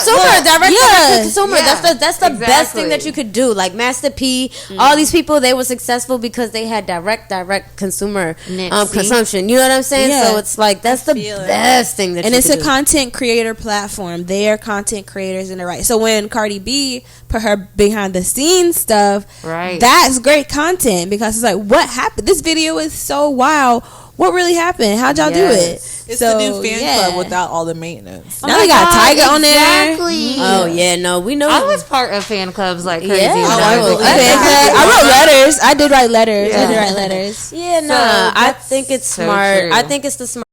consumer. That's the best thing that you could do. Like Master P, all these people, they were successful because they had direct consumer consumption. You know what I'm saying? Yeah. So it's like that's the best thing that. And you it's could a do. content creator platform. They are content creators in the right. So when Cardi B put her behind the scenes stuff, that's great content because it's like, what happened? This video is so wild. What really happened? How'd y'all do it? It's the new fan club without all the maintenance. Now they got Tiegen on there. Oh yeah, no, we know. I was part of fan clubs like crazy. Yeah, I wrote letters. I did write letters. Yeah, no, I think it's smart. True. I think it's the smart.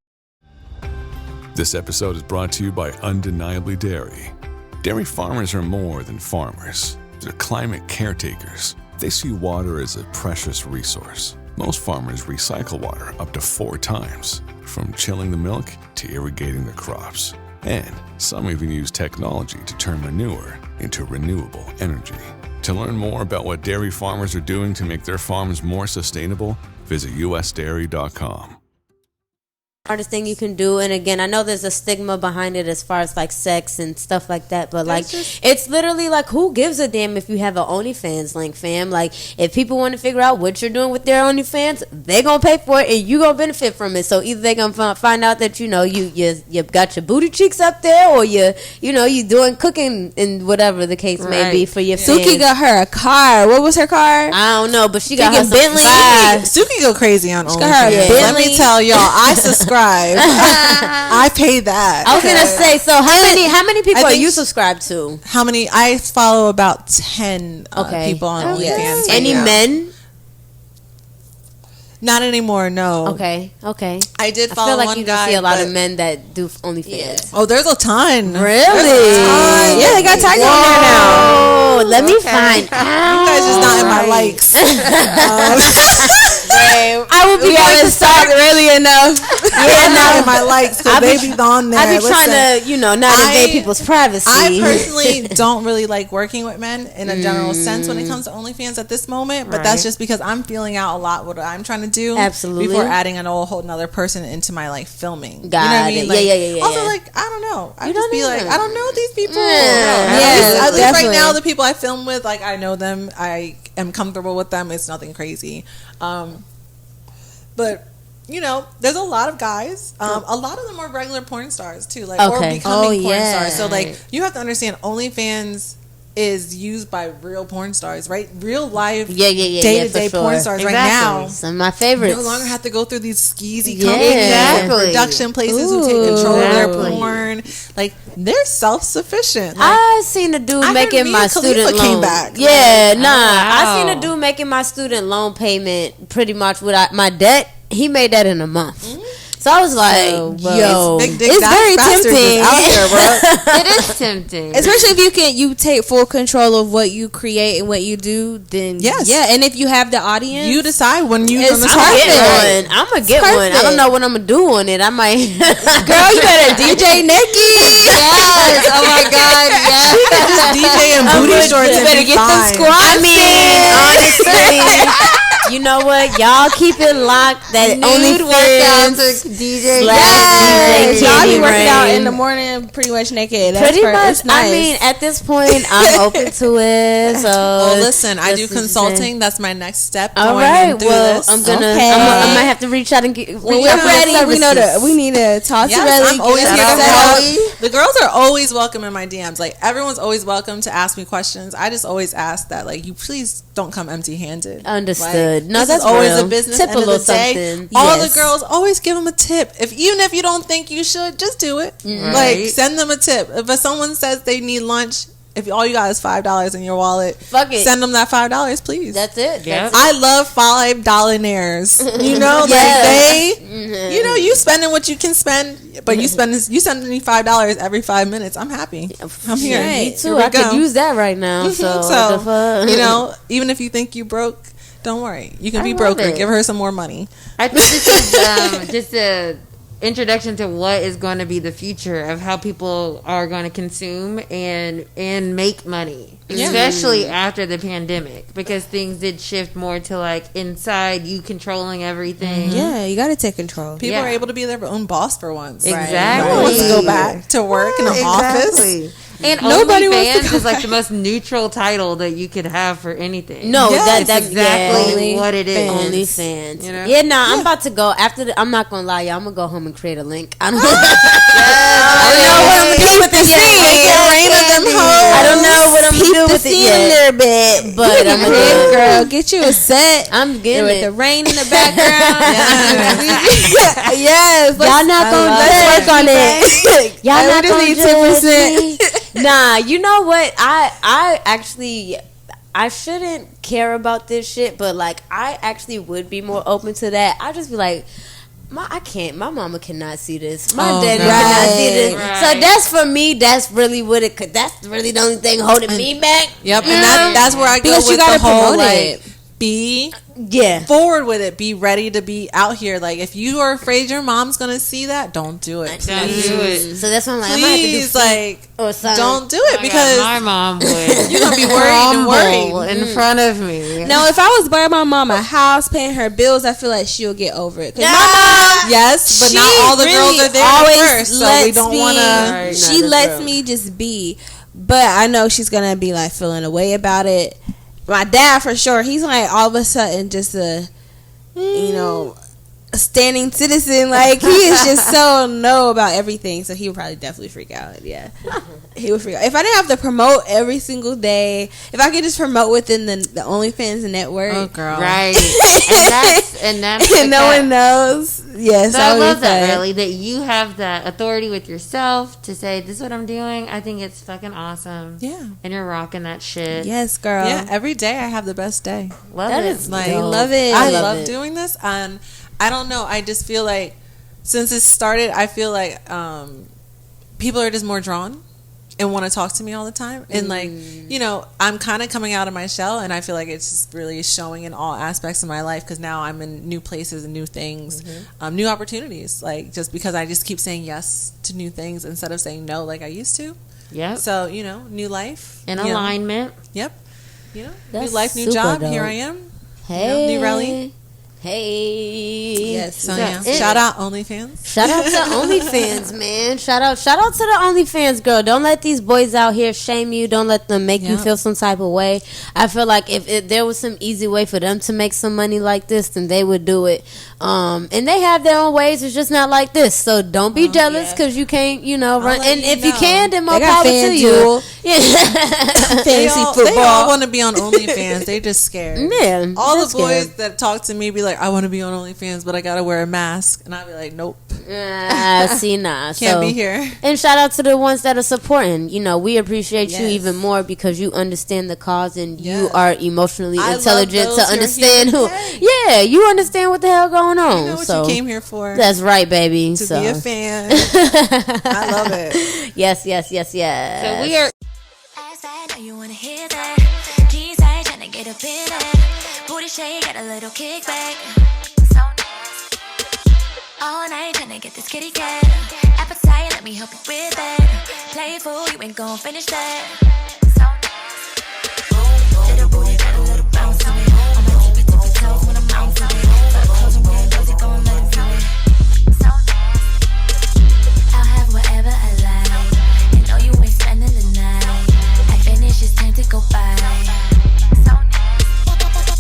This episode is brought to you by Undeniably Dairy. Dairy farmers are more than farmers. They're climate caretakers. They see water as a precious resource. Most farmers recycle water up to 4 times, from chilling the milk to irrigating the crops. And some even use technology to turn manure into renewable energy. To learn more about what dairy farmers are doing to make their farms more sustainable, visit usdairy.com. Hardest thing you can do, and again, I know there's a stigma behind it as far as like sex and stuff like that, but like it's literally like, who gives a damn if you have an OnlyFans link, fam? Like, if people want to figure out what you're doing with their OnlyFans, they gonna pay for it and you gonna benefit from it. So either they gonna find out that you got your booty cheeks up there, or you doing cooking and whatever the case may be for your fans. Suki got her a car. What was her car? I don't know, but she got her Bentley. Suki go crazy on OnlyFans. Let me tell y'all, I subscribe. I pay that. I was gonna say, so how many people are you subscribed to? How many? I follow about 10 people on OnlyFans. Any men? Not anymore. No. Okay. I did follow I feel like one you guy. See a lot of men that do OnlyFans. Yeah. Oh, there's a ton. Really? Yeah, they got Tiegen on there now. Oh, let me find out. You guys just not in my likes. I will be going to start early enough. Yeah, not in my likes because they be on there. I be trying to, not invade people's privacy. I personally don't really like working with men in a general sense when it comes to OnlyFans at this moment, but that's just because I'm feeling out a lot what I'm trying to do. Absolutely. Before adding a whole another person into my like filming. Got you know what I mean? it. Like, yeah. Also, like, I don't know. I just be like, I don't know these people. Yeah, at least right now, the people I film with, like, I know them. I am comfortable with them. It's nothing crazy. But there's a lot of guys. A lot of them are regular porn stars too, like or becoming porn stars. So like, you have to understand, OnlyFans is used by real porn stars, right? Real life, day-to-day porn stars right now. Some of my favorites. No longer have to go through these skeezy production places who take control of their porn. Like, they're self-sufficient. Like, I seen a dude making my student loan. Came back. Yeah, I seen a dude making my student loan payment pretty much without my debt. He made that in a month. So I was like, it's very tempting. Out here, bro. It is tempting, especially if you take full control of what you create and what you do. Then and if you have the audience, you decide when you're gonna I'm gonna get one. I don't know what I'm gonna do on it. I might, girl, you better DJ naked. Yes, oh my god, yes. She could just DJ in booty shorts. You better get the squats. I mean, honestly. You know what? Y'all keep it locked. That nude workout to DJ. Yes. Y'all be working out in the morning pretty much naked. That's pretty much. Nice. I mean, at this point, I'm open to it. So, well, listen, I do consulting. That's my next step. All right. Well, I'm gonna. I might have to reach out and get. When we're ready, we need to talk to Rellie. I'm always here to help. The girls are always welcome in my DMs. Like, everyone's always welcome to ask me questions. I just always ask that, like, you please don't come empty-handed. Understood. No, that's always a business. Tip End of the day, something. all the girls always give them a tip. Even if you don't think you should, just do it. Right. Like, send them a tip. If someone says they need lunch, if all you got is $5 in your wallet, fuck it. Send them that $5, please. That's it. Yeah. I love $5 You know, like they, you know, you spending what you can spend, but you sending me $5 every 5 minutes. I'm happy. I'm here. Me too. I could use that right now. So, you know, even if you think you broke, don't worry. You can be broker. Give her some more money. I think this is just a introduction to what is going to be the future of how people are going to consume and make money, especially after the pandemic, because things did shift more to like inside you controlling everything. Yeah, you got to take control. People are able to be their own boss for once. Exactly. No one wants to go back to work in an office. And OnlyFans is like the most neutral title that you could have for anything. No, that's exactly what it is. OnlyFans. You know? Yeah, I'm about to go after. I'm not gonna lie, y'all. I'm gonna go home and create a link. I don't know. I don't know what I'm gonna do with the scene. I don't know what I'm gonna do with it yet. A little bit, but I'm gonna do it, girl. Get you a set. I'm getting with it. the rain in the background. Yes, y'all not gonna work on it. Y'all not gonna need 10%. Nah, you know what? I actually shouldn't care about this shit, but like I actually would be more open to that. I just be like, my mama cannot see this. My daddy cannot see this. Right. So that's for me. That's really what it could. That's really the only thing holding me back. Yep, and that's where I go because with you gotta the whole promote like. It. Be forward with it. Be ready to be out here. Like, if you are afraid your mom's gonna see that, don't do it. Don't do it. So that's what I'm like. Please, I might have to do or something. Don't do it because my mom would. You're gonna be worried in front of me. No, if I was buying my mom a house, paying her bills, I feel like she'll get over it. My mom, yes, but not all the girls are there at first, so we don't want to. She lets me just be, but I know she's gonna be like feeling a way about it. My dad, for sure, he's like all of a sudden just a standing citizen. Like, he is just so about everything. So he would probably definitely freak out. Yeah, he would freak out. If I didn't have to promote every single day, if I could just promote within the OnlyFans network. Oh, girl. Right. and that's and no one knows. Yes, so I love that, Rellie, that you have that authority with yourself to say, this is what I'm doing. I think it's fucking awesome. Yeah. And you're rocking that shit. Yes, girl. Yeah, every day I have the best day. Love that it. Is like, love it. I love doing this. And I don't know. I just feel like since it started, I feel like people are just more drawn and want to talk to me all the time. And like, you know, I'm kind of coming out of my shell, and I feel like it's just really showing in all aspects of my life, because now I'm in new places and new things, new opportunities. Like, just because I just keep saying yes to new things instead of saying no like I used to. Yeah. So, you know, new life. In alignment. Yep. You know, that's new life, new job. dope. Here I am. Hey. You know, new Rellie. Hey. Yes. So, yeah. Shout out OnlyFans. Shout out to OnlyFans, man. Shout out to the OnlyFans girl. Don't let these boys out here shame you. Don't let them make you feel some type of way. I feel like if there was some easy way for them to make some money like this, then they would do it. And they have their own ways. It's just not like this. So don't be jealous because you can't, run. And if you can, then more power to you. Fantasy football. They all want to be on OnlyFans. They just scared. Man, all the boys that talk to me be like, I want to be on OnlyFans, but I gotta wear a mask, and I'll be like, nope. See, nah. Can't be here. And shout out to the ones that are supporting. We appreciate you even more because you understand the cause and you are emotionally intelligent to understand who. Yeah, you understand what the hell going on. You know what you came here for. That's right, baby. To be a fan. I love it. Yes. So we are. You wanna hear that? G-side tryna get up in it. Booty shake, got a little kickback. So nasty. All night tryna get this kitty cat. Appetite, let me help you with that. Playful, you ain't gon' finish that. So nasty. Little booty got a little bounce to it. On my tippy toes when I'm bouncing it. Tuck close and roll, does it gon' let it do it. So nasty. I'll have whatever I like. And know you ain't spending the night. Finish, it's time to go by. So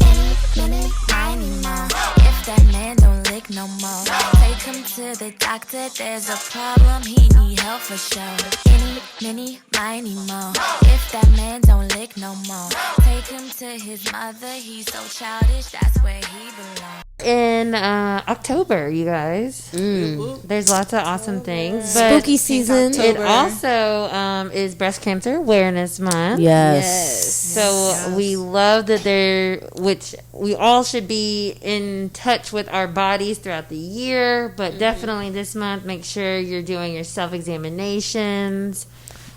any minute, any more. If that man don't lick no more, take him to the doctor. There's a problem, he need help for sure. Any minute, any more. If that man don't lick no more, take him to his mother. He's so childish, that's where he belongs. In October, you guys. There's lots of awesome things. But spooky season. It also is Breast Cancer Awareness Month. Yes. So we love that which we all should be in touch with our bodies throughout the year, but definitely this month, make sure you're doing your self-examinations.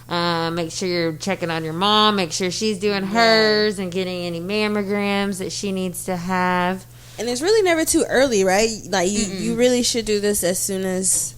Make sure you're checking on your mom. Make sure she's doing hers and getting any mammograms that she needs to have. And it's really never too early, right? Like you really should do this as soon as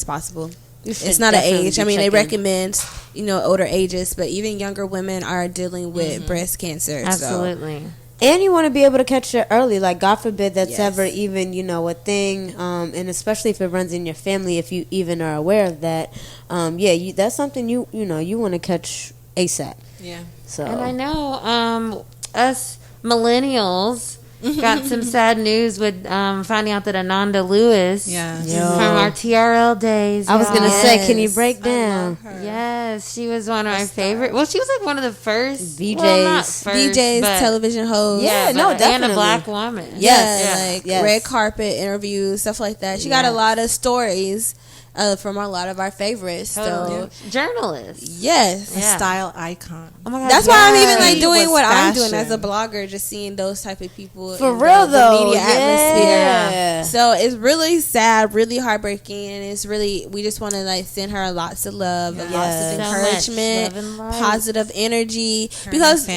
possible. It's not an age. I mean, they recommend older ages, but even younger women are dealing with breast cancer. Absolutely. So. And you want to be able to catch it early. Like, God forbid that's ever even, a thing. And especially if it runs in your family, if you even are aware of that. That's something you want to catch ASAP. Yeah. So. And I know us millennials got some sad news with finding out that Ananda Lewis from our TRL days. I was going to say, can you break down? Yes, she was one of my favorite. Well, she was like one of the first VJs, television hosts. Yeah, definitely. And a black woman. Yes. Red carpet interviews, stuff like that. She got a lot of stories from a lot of our favorites. Totally. So journalists. Yes. A style icon. Oh my God. That's why I'm even like doing what I'm fashion. doing as a blogger, just seeing those type of people For in real, the though. media atmosphere. Yeah. So it's really sad, really heartbreaking, and it's really, we just want to like send her lots of love and lots of encouragement, positive energy, because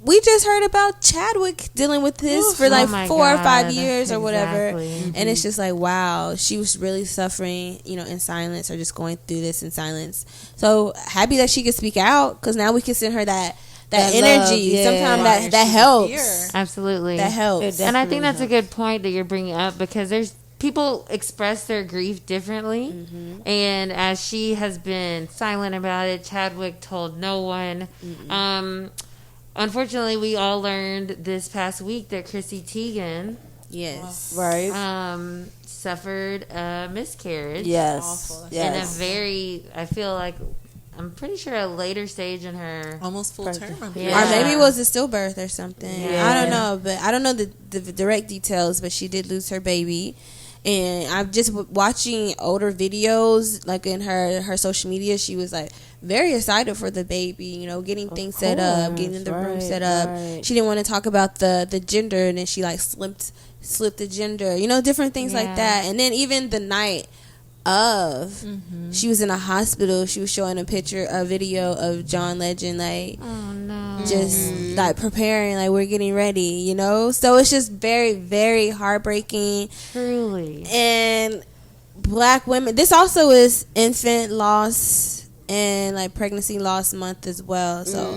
we just heard about Chadwick dealing with this for like 4 or 5 years or whatever. And it's just like, wow, she was really suffering, in silence, or just going through this in silence. So happy that she could speak out, because now we can send her that energy. Love, sometimes that helps. Absolutely. That helps. And I think that's a good point that you're bringing up, because there's people express their grief differently. And as she has been silent about it, Chadwick told no one. Unfortunately, we all learned this past week that Crissy Tiegen, suffered a miscarriage. Yes. In a very, I feel like, I'm pretty sure a later stage in her, almost full term. Or maybe it was a stillbirth or something. I don't know, but I don't know the direct details. But she did lose her baby. And I'm just watching older videos, like in her social media. She was like very excited for the baby, getting things set up, getting the room set up. She didn't want to talk about the gender, and then she like slipped the gender, different things like that. And then even the night of, she was in a hospital. She was showing a video of John Legend, like, just like preparing, like, we're getting ready, So it's just very, very heartbreaking. Truly. And black women, this also is infant loss and like pregnancy loss month as well. So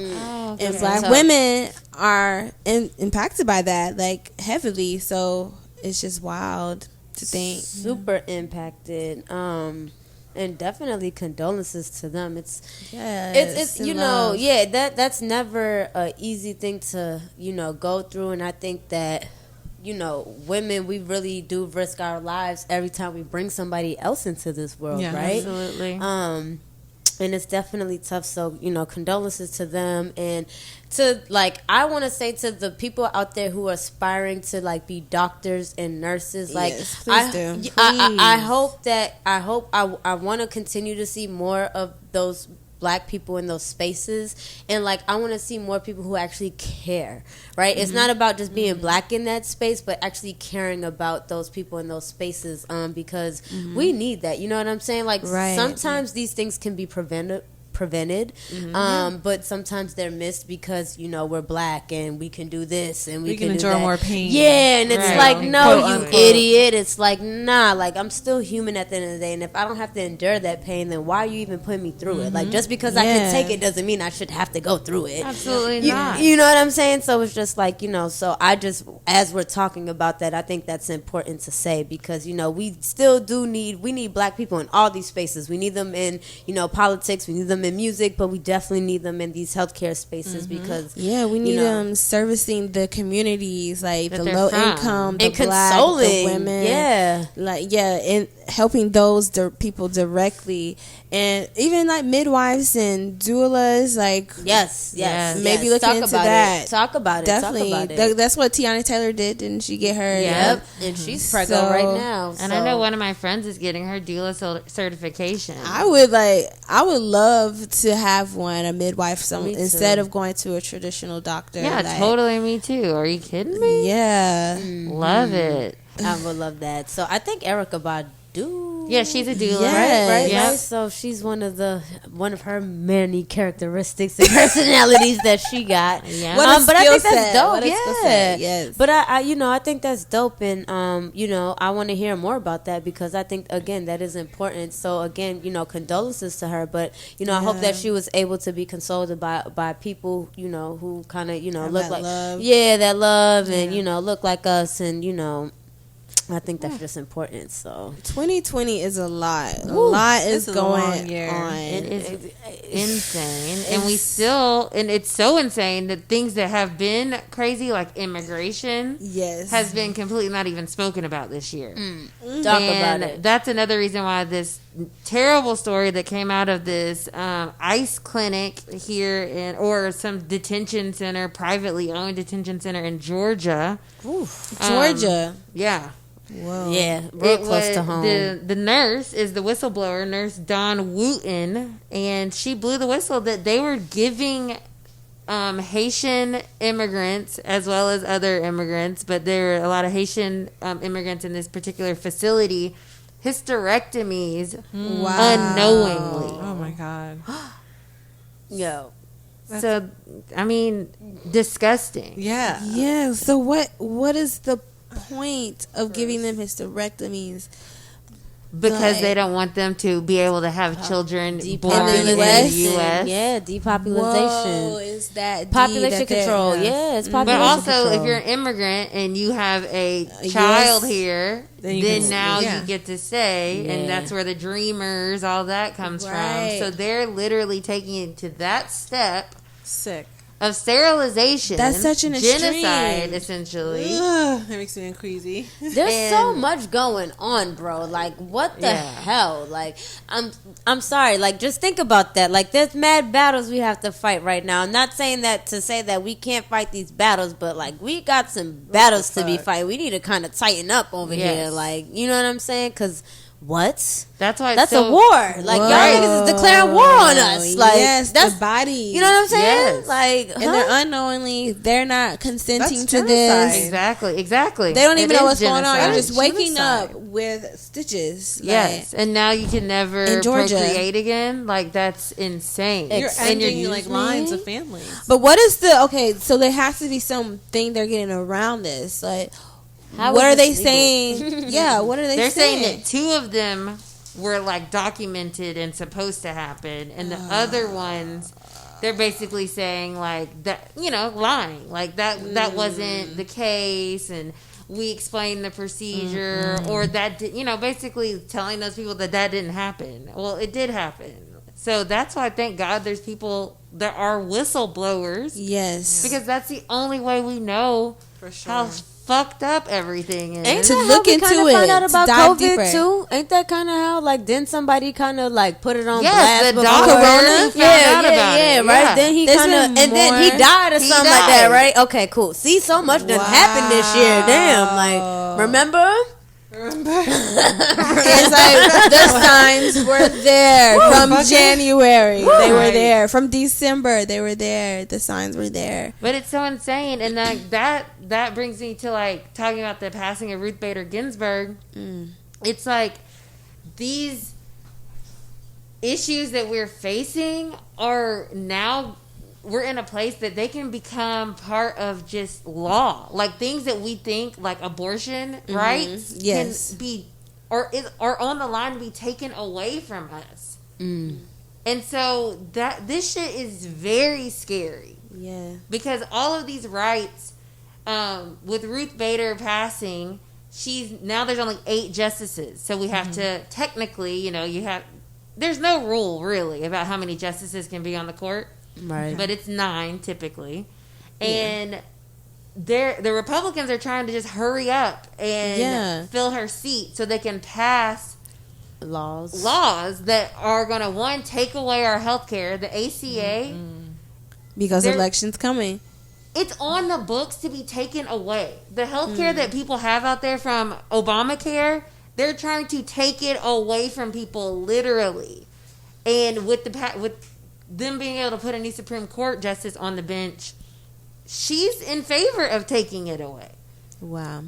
and black women are impacted by that, like, heavily. So it's just wild to think. Super impacted. And definitely condolences to them. It's you know, that's never a easy thing to, you know, go through. And I think that, you know, women, we really do risk our lives every time we bring somebody else into this world, right? Absolutely. And it's definitely tough. So, you know, condolences to them. And to, like, I want to say to the people out there who are aspiring to, like, be doctors and nurses, like, yes, please do. I want to continue to see more of those Black people in those spaces, and like I want to see more people who actually care, right? It's not about just being Black in that space, but actually caring about those people in those spaces, because we need that, you know what I'm saying? Like sometimes these things can be prevented, but sometimes they're missed because, you know, we're Black and we can do this and we can endure do that. more pain. Yeah, and it's like, no, Quote, you unquote. idiot. It's like, nah, like I'm still human at the end of the day, and if I don't have to endure that pain, then why are you even putting me through it? Like, just because I can take it doesn't mean I should have to go through it. Absolutely not. You know what I'm saying? So it's just like, you know, so I just, as we're talking about that, I think that's important to say, because, you know, we still do need Black people in all these spaces. We need them in, you know, politics, we need them in music, but we definitely need them in these healthcare spaces, because we need them servicing the communities, like that the low income, the and Black, consoling, the women, and helping those people directly, and even like midwives and doulas, like maybe looking into that. Talk about it. Definitely, that's what Tiana Taylor did, didn't she get her? Yep, and she's pregnant right now. And I know one of my friends is getting her doula certification. I would love to have one, a midwife, instead of going to a traditional doctor. Yeah, totally. Me too. Are you kidding me? Yeah, love it. I would love that. So I think Erykah Badu. Yeah, she's a doula. Right. Yep. So she's one of her many characteristics and personalities that she got. Yeah. What a but I skill think that's set. dope. What a skill set. Yes. But I you know, I think that's dope, and you know, I want to hear more about that, because I think, again, that is important. So again, you know, condolences to her, but you know, I hope that she was able to be consoled by people, you know, who kind of, you know, look like love. that love, and you know, look like us, and you know, I think that's just important. So 2020 is a lot. A lot is going on. It is insane, and we still, and it's so insane that things that have been crazy, like immigration, has been completely not even spoken about this year. Talk about it. That's another reason why this terrible story that came out of this ICE clinic here or some detention center, privately owned detention center in Georgia. Georgia. Yeah. Whoa. Yeah, real close to home. The nurse is the whistleblower, Nurse Dawn Wooten, and she blew the whistle that they were giving Haitian immigrants as well as other immigrants, but there are a lot of Haitian immigrants in this particular facility, hysterectomies unknowingly. Oh my God. Yo. So, I mean, disgusting. Yeah. Yeah. So what is the point of giving them hysterectomies? Because they don't want them to be able to have children born in the US. Yeah, depopulation. Whoa, is that population control? Yeah, it's population But also, control. if you're an immigrant and you have a child here, then now you get to say, and that's where the dreamers, all that comes from. So they're literally taking it to that step. Sick. Of sterilization. That's such an genocide, extreme. essentially. That makes me crazy. There's so much going on, bro. Like, what the hell? Like, I'm sorry. Like, just think about that. Like, there's mad battles we have to fight right now. I'm not saying that to say that we can't fight these battles, but like, we got some battles to be fighting. We need to kind of tighten up over here. Like, you know what I'm saying? Because what? That's why that's a war. Like, y'all niggas is declaring war on us. Like, that's the body. You know what I'm saying? Yes. Like, and they're unknowingly, they're not consenting to this. Exactly. They don't even know what's going on. You're Genocide. just waking up with stitches. Yes, and now you can never procreate again. Like, that's insane. You're ending like lines of families. But what is so there has to be something they're getting around this. Like, what are they saying? Yeah, what are they saying? They're saying that 2 of them were like documented and supposed to happen, and the other ones, they're basically saying like that, you know, lying, like that wasn't the case, and we explain the procedure, or that, basically telling those people that didn't happen. Well, it did happen. So that's why, thank God, there's people that are whistleblowers. Yes. Because that's the only way we know For sure. how fucked up everything is. Ain't To that look how we into kinda it, found out to about dive COVID deeper. too? Ain't that kind of how, like, then somebody kind of like put it on Yes, blast the before? doctor Corona? found out about it. right. Yeah. Then he There's kind of, been and then he more- died or He something like that, died. right? Okay, cool. See, so much done happened this year. Damn, like, remember? It's like the signs were there from January. They were there from December. They were there. The signs were there. But it's so insane, and that brings me to like talking about the passing of Ruth Bader Ginsburg. It's like these issues that we're facing are now, we're in a place that they can become part of just law. Like things that we think like abortion rights Yes. can be or on the line to be taken away from us. And so this shit is very scary. Yeah. Because all of these rights, with Ruth Bader passing, there's only 8 justices. So we have to technically, there's no rule really about how many justices can be on the court. Right. But it's 9 typically. And the Republicans are trying to just hurry up and fill her seat so they can pass laws that are going to, one, take away our health care, the ACA. Because election's coming. It's on the books to be taken away. The health care that people have out there from Obamacare, they're trying to take it away from people literally. And with them being able to put a new Supreme Court justice on the bench, she's in favor of taking it away. Wow.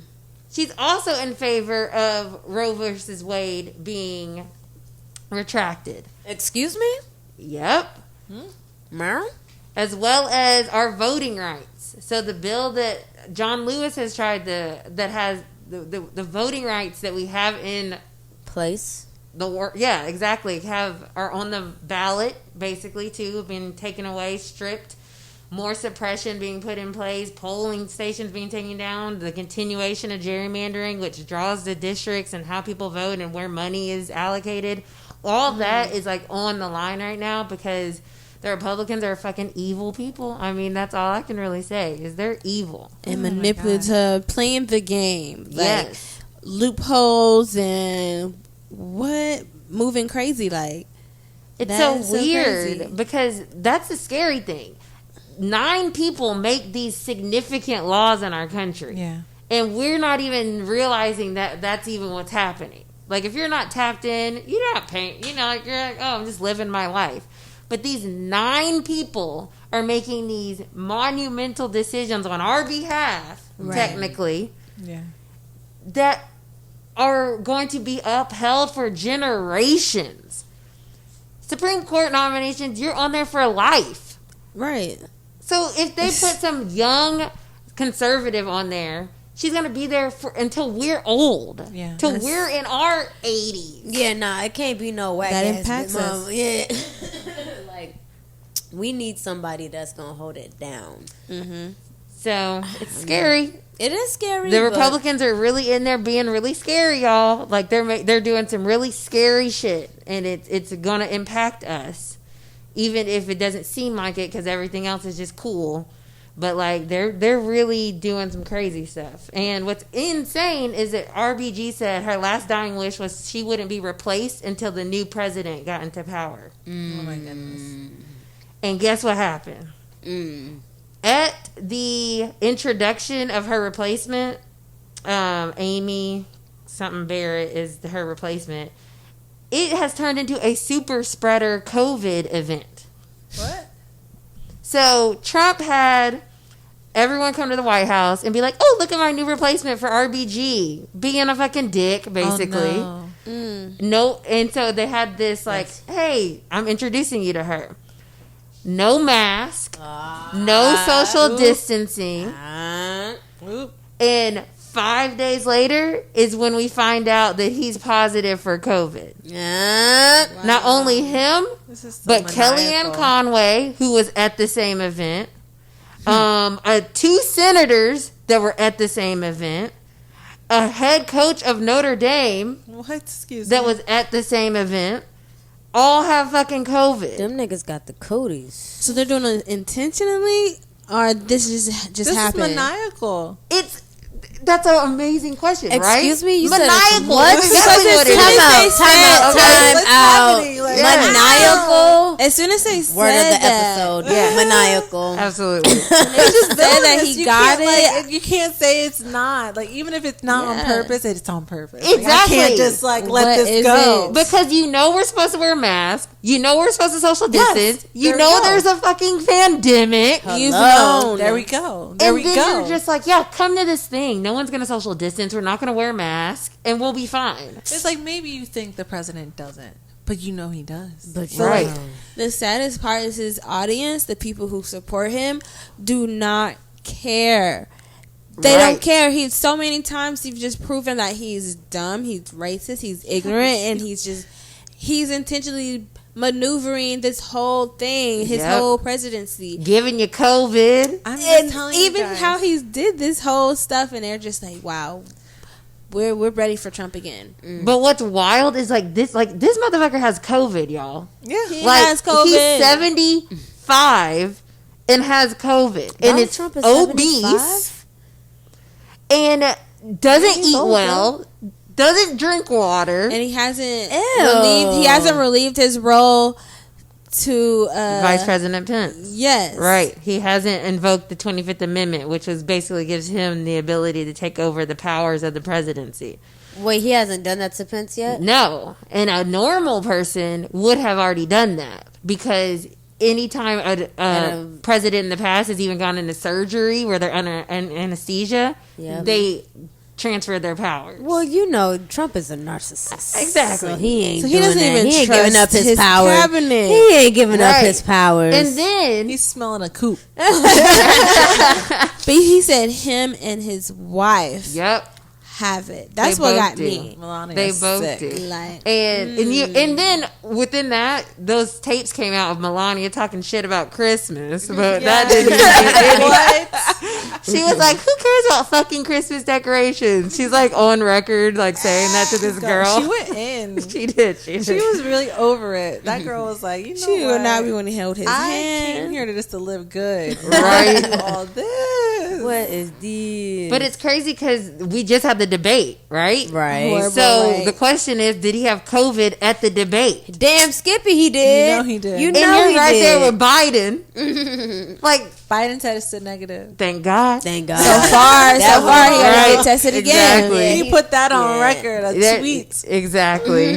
She's also in favor of Roe versus Wade being retracted. Excuse me? Yep. As well as our voting rights. So the bill that John Lewis has tried that has the voting rights that we have in place. Exactly. Are on the ballot basically too, been taken away, stripped, more suppression being put in place, polling stations being taken down, the continuation of gerrymandering, which draws the districts and how people vote and where money is allocated. All that is like on the line right now because the Republicans are fucking evil people. I mean, that's all I can really say is they're evil And manipulative, playing the game. Like loopholes and moving crazy like. It's so weird because that's the scary thing. 9 people make these significant laws in our country. Yeah. And we're not even realizing that that's even what's happening. Like, if you're not tapped in, you're not paying, you're like, oh, I'm just living my life. But these 9 people are making these monumental decisions on our behalf, technically, that are going to be upheld for generations. Supreme Court nominations, you're on there for life. Right. So if they put some young conservative on there, she's going to be there until we're old. Yeah. Till we're in our 80s. Yeah, nah, it can't be no whack that ass impacts us. Yeah. Like, we need somebody that's going to hold it down. So it's scary. It is scary. The Republicans are really in there being really scary, y'all. Like they're doing some really scary shit, and it's going to impact us, even if it doesn't seem like it, because everything else is just cool. But like they're really doing some crazy stuff. And what's insane is that RBG said her last dying wish was she wouldn't be replaced until the new president got into power. Oh my goodness! And guess what happened? At the introduction of her replacement, Amy something Barrett is her replacement. It has turned into a super spreader COVID event. What? So Trump had everyone come to the White House and be like, "Oh, look at my new replacement for RBG," being a fucking dick, basically. Oh, no. No, and so they had this like, "Hey, I'm introducing you to her." No mask, no social distancing. And 5 days later is when we find out that he's positive for COVID. Not only him, but Kellyanne Conway, who was at the same event. 2 senators that were at the same event. a head coach of Notre Dame Excuse that me. was at the same event all have fucking COVID. Them niggas got the cooties. So they're doing it intentionally, or this just happened? This is maniacal. That's an amazing question, right? Excuse me, you maniacal. said what? That's exactly what it is. Time out. Maniacal. As soon as they said Word of the that, episode. Yeah. Maniacal. Absolutely. they just said that he got it. Like, you can't say it's not. Like, even if it's not on purpose, it's on purpose. Exactly. Like, I can't just let this go. Because we're supposed to wear masks. We're supposed to social distance. Yes, there's a fucking pandemic. You've known. There we go. And then you're just like, come to this thing. No one's going to social distance. We're not going to wear masks. And we'll be fine. It's like, maybe you think the president doesn't, but you know he does. But right. The saddest part is his audience, the people who support him, do not care. They don't care. He's so many times he's just proven that he's dumb, he's racist, he's ignorant, and he's intentionally maneuvering this whole thing, his whole presidency, giving you COVID. I'm just telling you even guys. how he did this whole stuff, and they're just like, wow, we're ready for Trump again. But what's wild is this motherfucker has COVID, y'all. Yeah, he has COVID. He's 75 and has COVID, and it's Trump is obese 75? and doesn't eat well. Doesn't drink water, and he hasn't relieved his role to Vice President Pence. Yes, right. He hasn't invoked the 25th Amendment, which basically gives him the ability to take over the powers of the presidency. Wait, he hasn't done that to Pence yet? No, and a normal person would have already done that, because anytime a president in the past has even gone into surgery where they're under anesthesia, they transfer their powers. Well, Trump is a narcissist. Exactly. So he ain't doesn't even he ain't trust giving up his his power. cabinet. He ain't giving up his powers. And then he's smelling a coop. But he said him and his wife have it. That's what got me. They both did. And then within that, those tapes came out of Melania talking shit about Christmas, but that didn't what? She was like, "Who cares about fucking Christmas decorations?" She's like on record, like saying that to this girl. She went in. She did. She was really over it. That girl was like, she would not be when he held his I hand. came here to just to live good, right? Do all this. What is this? But it's crazy because we just had the debate, right? Right. So the question is, did he have COVID at the debate? Damn, Skippy, he did. You know he did. You And know you're he right did. there with Biden. Like, Biden tested negative. thank God. Thank God. So far, he gotta get tested again. Exactly. He put that on record. A tweet. Exactly.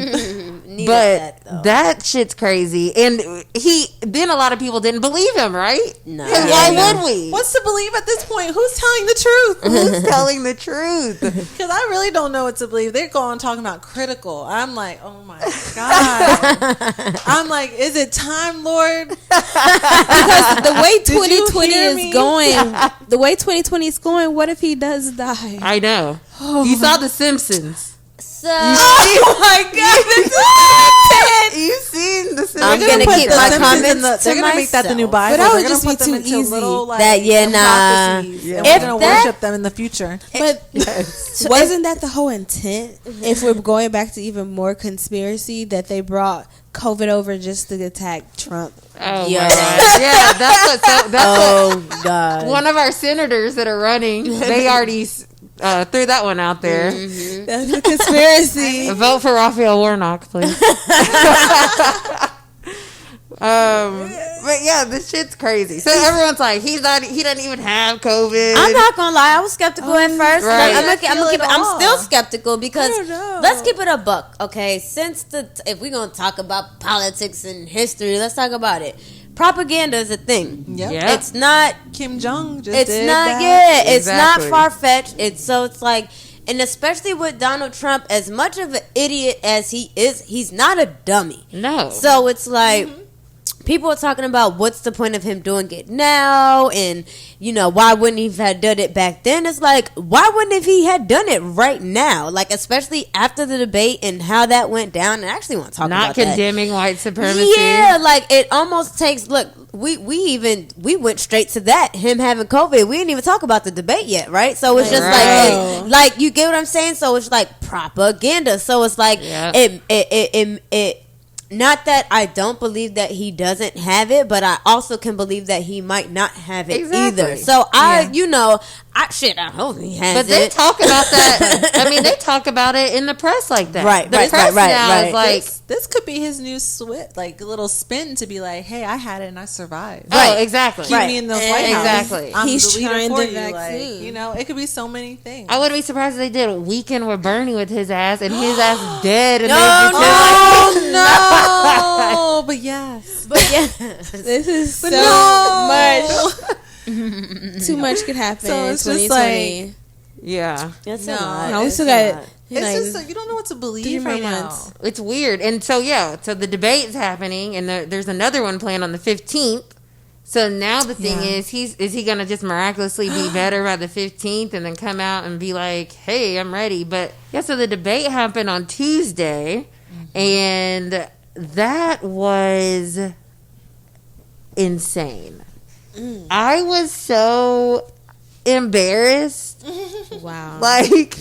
But that shit's crazy. And then a lot of people didn't believe him, right? No. Why would we? What's to believe at this point? Who's telling the truth? Who's telling the truth? Because I really don't know what to believe. They're going talking about critical. I'm like, oh my God. I'm like, is it time, Lord? Because the way 2020 is going, what if he does die? I know. You saw The Simpsons. So Oh my God. You've seen The Simpsons. I'm gonna keep my comments They're gonna make that the new Bible. But that would They're just gonna be put them too into easy. little, like, That, yeah, nah. prophecies, and If we're gonna that- worship them in the future. But wasn't that the whole intent? If we're going back to even more conspiracy, that they brought COVID over just to attack Trump. Oh Yeah. my God. Yeah, that's oh God. one of our senators that are running. They already threw that one out there. That's a conspiracy. Vote for Raphael Warnock, please. But yeah, this shit's crazy. So everyone's like, he doesn't even have COVID. I'm not gonna lie, I was skeptical at first. Right. I'm still skeptical because let's keep it a buck, okay? If we're gonna talk about politics and history, let's talk about it. Propaganda is a thing. Yep. Yep. It's not. Kim Jong just It's did not. that. Yeah, it's Exactly. not far fetched. It's like, and especially with Donald Trump, as much of an idiot as he is, he's not a dummy. No. So it's like. people are talking about what's the point of him doing it now, and you know, why wouldn't he have done it back then? It's like, why wouldn't if he had done it right now? Like, especially after the debate and how that went down. And I actually want to talk about that. Not condemning white supremacy. Yeah, like it almost takes. Look, we went straight to that. Him having COVID. We didn't even talk about the debate yet, right? So it's just like you get what I'm saying. So it's like propaganda. So it's like it. Not that I don't believe that he doesn't have it, but I also can believe that he might not have it either. So I hope he has it. But they talk about that. I mean, they talk about it in the press like that. Right, the press now is like, this could be his new switch, like a little spin to be like, hey, I had it and I survived. Right, exactly. Keep me in the White House. Exactly. He's trying the vaccine. Like, you know, it could be so many things. I wouldn't be surprised if they did a weekend with Bernie with his ass and his ass dead. And No, but yes. This is so much. Too much could happen. So it's in just like, yeah. It's no, a lot. No, we still got. It's just like, you don't know what to believe right now. It's weird. And so so the debate's happening, and there's another one planned on the 15th. So now the thing is he gonna just miraculously be better by the 15th and then come out and be like, hey, I'm ready? But so the debate happened on Tuesday, and that was insane. I was so embarrassed. Wow. Like,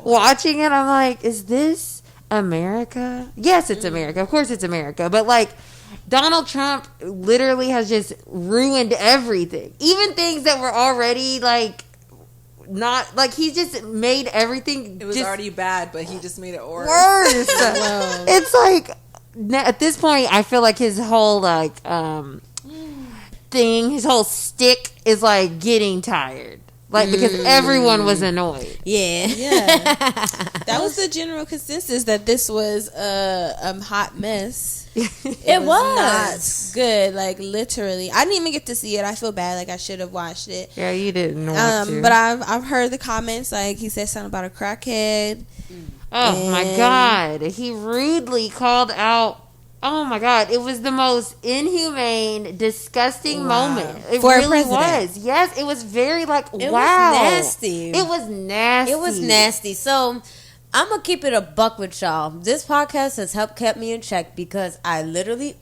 watching it, I'm like, is this America? Yes, it's America. Of course it's America. But, like, Donald Trump literally has just ruined everything. Even things that were already, like, not, like, he just made everything. It was already bad, but he just made it worse. It's like, at this point, I feel like his whole, like, thing, his whole stick is like getting tired, like, because everyone was annoyed. That was the general consensus, that this was a hot mess. It was not good, like, literally. I didn't even get to see it. I feel bad, like I should have watched it. Yeah, you didn't want to. But I've heard the comments, like he said something about a crackhead. Oh my god, he rudely called out. Oh my god, it was the most inhumane, disgusting moment. It For really a president. was. Yes, it was very like, It wow. was nasty. It was nasty. It was nasty. So I'm gonna keep it a buck with y'all. This podcast has helped kept me in check, because I literally,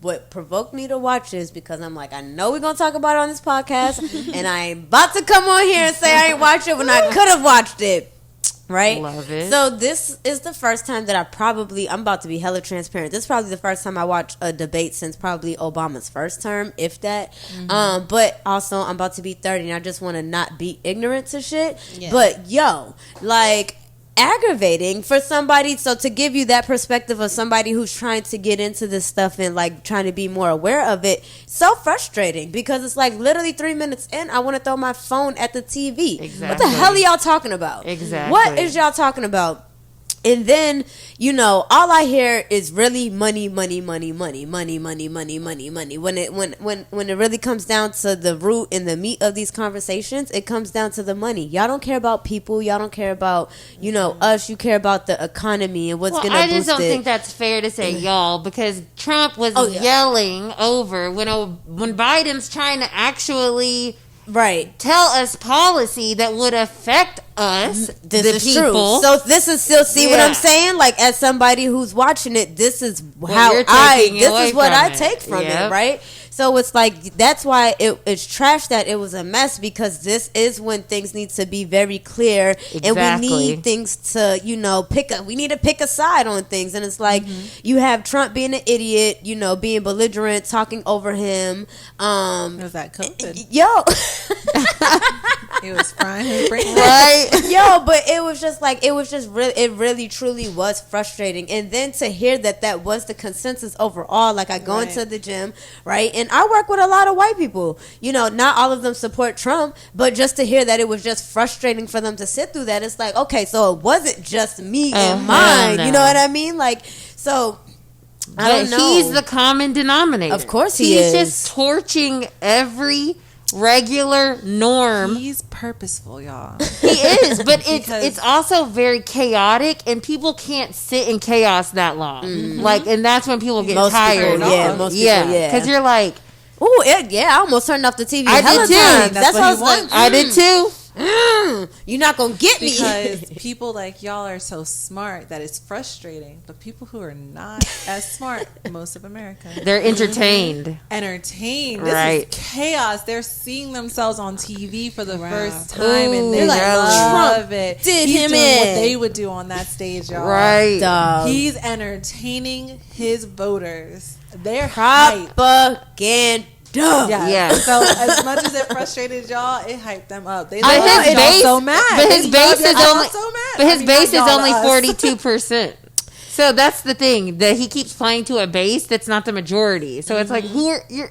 what provoked me to watch this, because I'm like, I know we're gonna talk about it on this podcast, and I ain't about to come on here and say I ain't watched it when I could have watched it. Right? Love it. So this is the first time that I'm about to be hella transparent. This is probably the first time I watched a debate since probably Obama's first term, if that. But also, I'm about to be 30, and I just want to not be ignorant to shit. Yeah. But, like, aggravating for somebody. So to give you that perspective of somebody who's trying to get into this stuff and, like, trying to be more aware of it, so frustrating, because it's like literally 3 minutes in, I want to throw my phone at the TV. Exactly. What the hell are y'all talking about? Exactly. What is y'all talking about? And then, all I hear is really money. When it really comes down to the root and the meat of these conversations, it comes down to the money. Y'all don't care about people. Y'all don't care about, us. You care about the economy and what's going to boost it. I just don't think that's fair to say y'all, because Trump was yelling over when Biden's trying to actually tell us policy that would affect us, this the is people. True. So this is still, see what I'm saying? Like, as somebody who's watching it, this is what I take from it, right? So it's like, that's why it's trash that it was a mess, because this is when things need to be very clear, and we need things to, we need to pick a side on things. And it's like, you have Trump being an idiot, being belligerent, talking over him. Was that COVID? He was frying his brain. Right? But it was just like, it really truly was frustrating. And then to hear that was the consensus overall, like, I go into the gym, right? And I work with a lot of white people. Not all of them support Trump, but just to hear that it was just frustrating for them to sit through that, it's like, okay, so it wasn't just me and mine. You know what I mean? Like, so I don't know. He's the common denominator. Of course he is. He's just torching every regular norm. He's purposeful, y'all. He is, but it's also very chaotic, and people can't sit in chaos that long. Like, and that's when people get tired. Most people, because you're like, ooh, I almost turned off the TV. I did too. That's what I was like. I did too. You're not gonna get me because people like y'all are so smart that it's frustrating. But people who are not as smart, most of America, they're entertained. This is chaos. They're seeing themselves on TV for the first time, and they're like, love it. He's doing what they would do on that stage, y'all. Right. He's entertaining his voters. They're propaganda. Yeah. So as much as it frustrated y'all, it hyped them up. They his base, so mad. But his base is only. So mad. But his base is only 42%. So that's the thing that he keeps playing to a base that's not the majority. So it's like, you're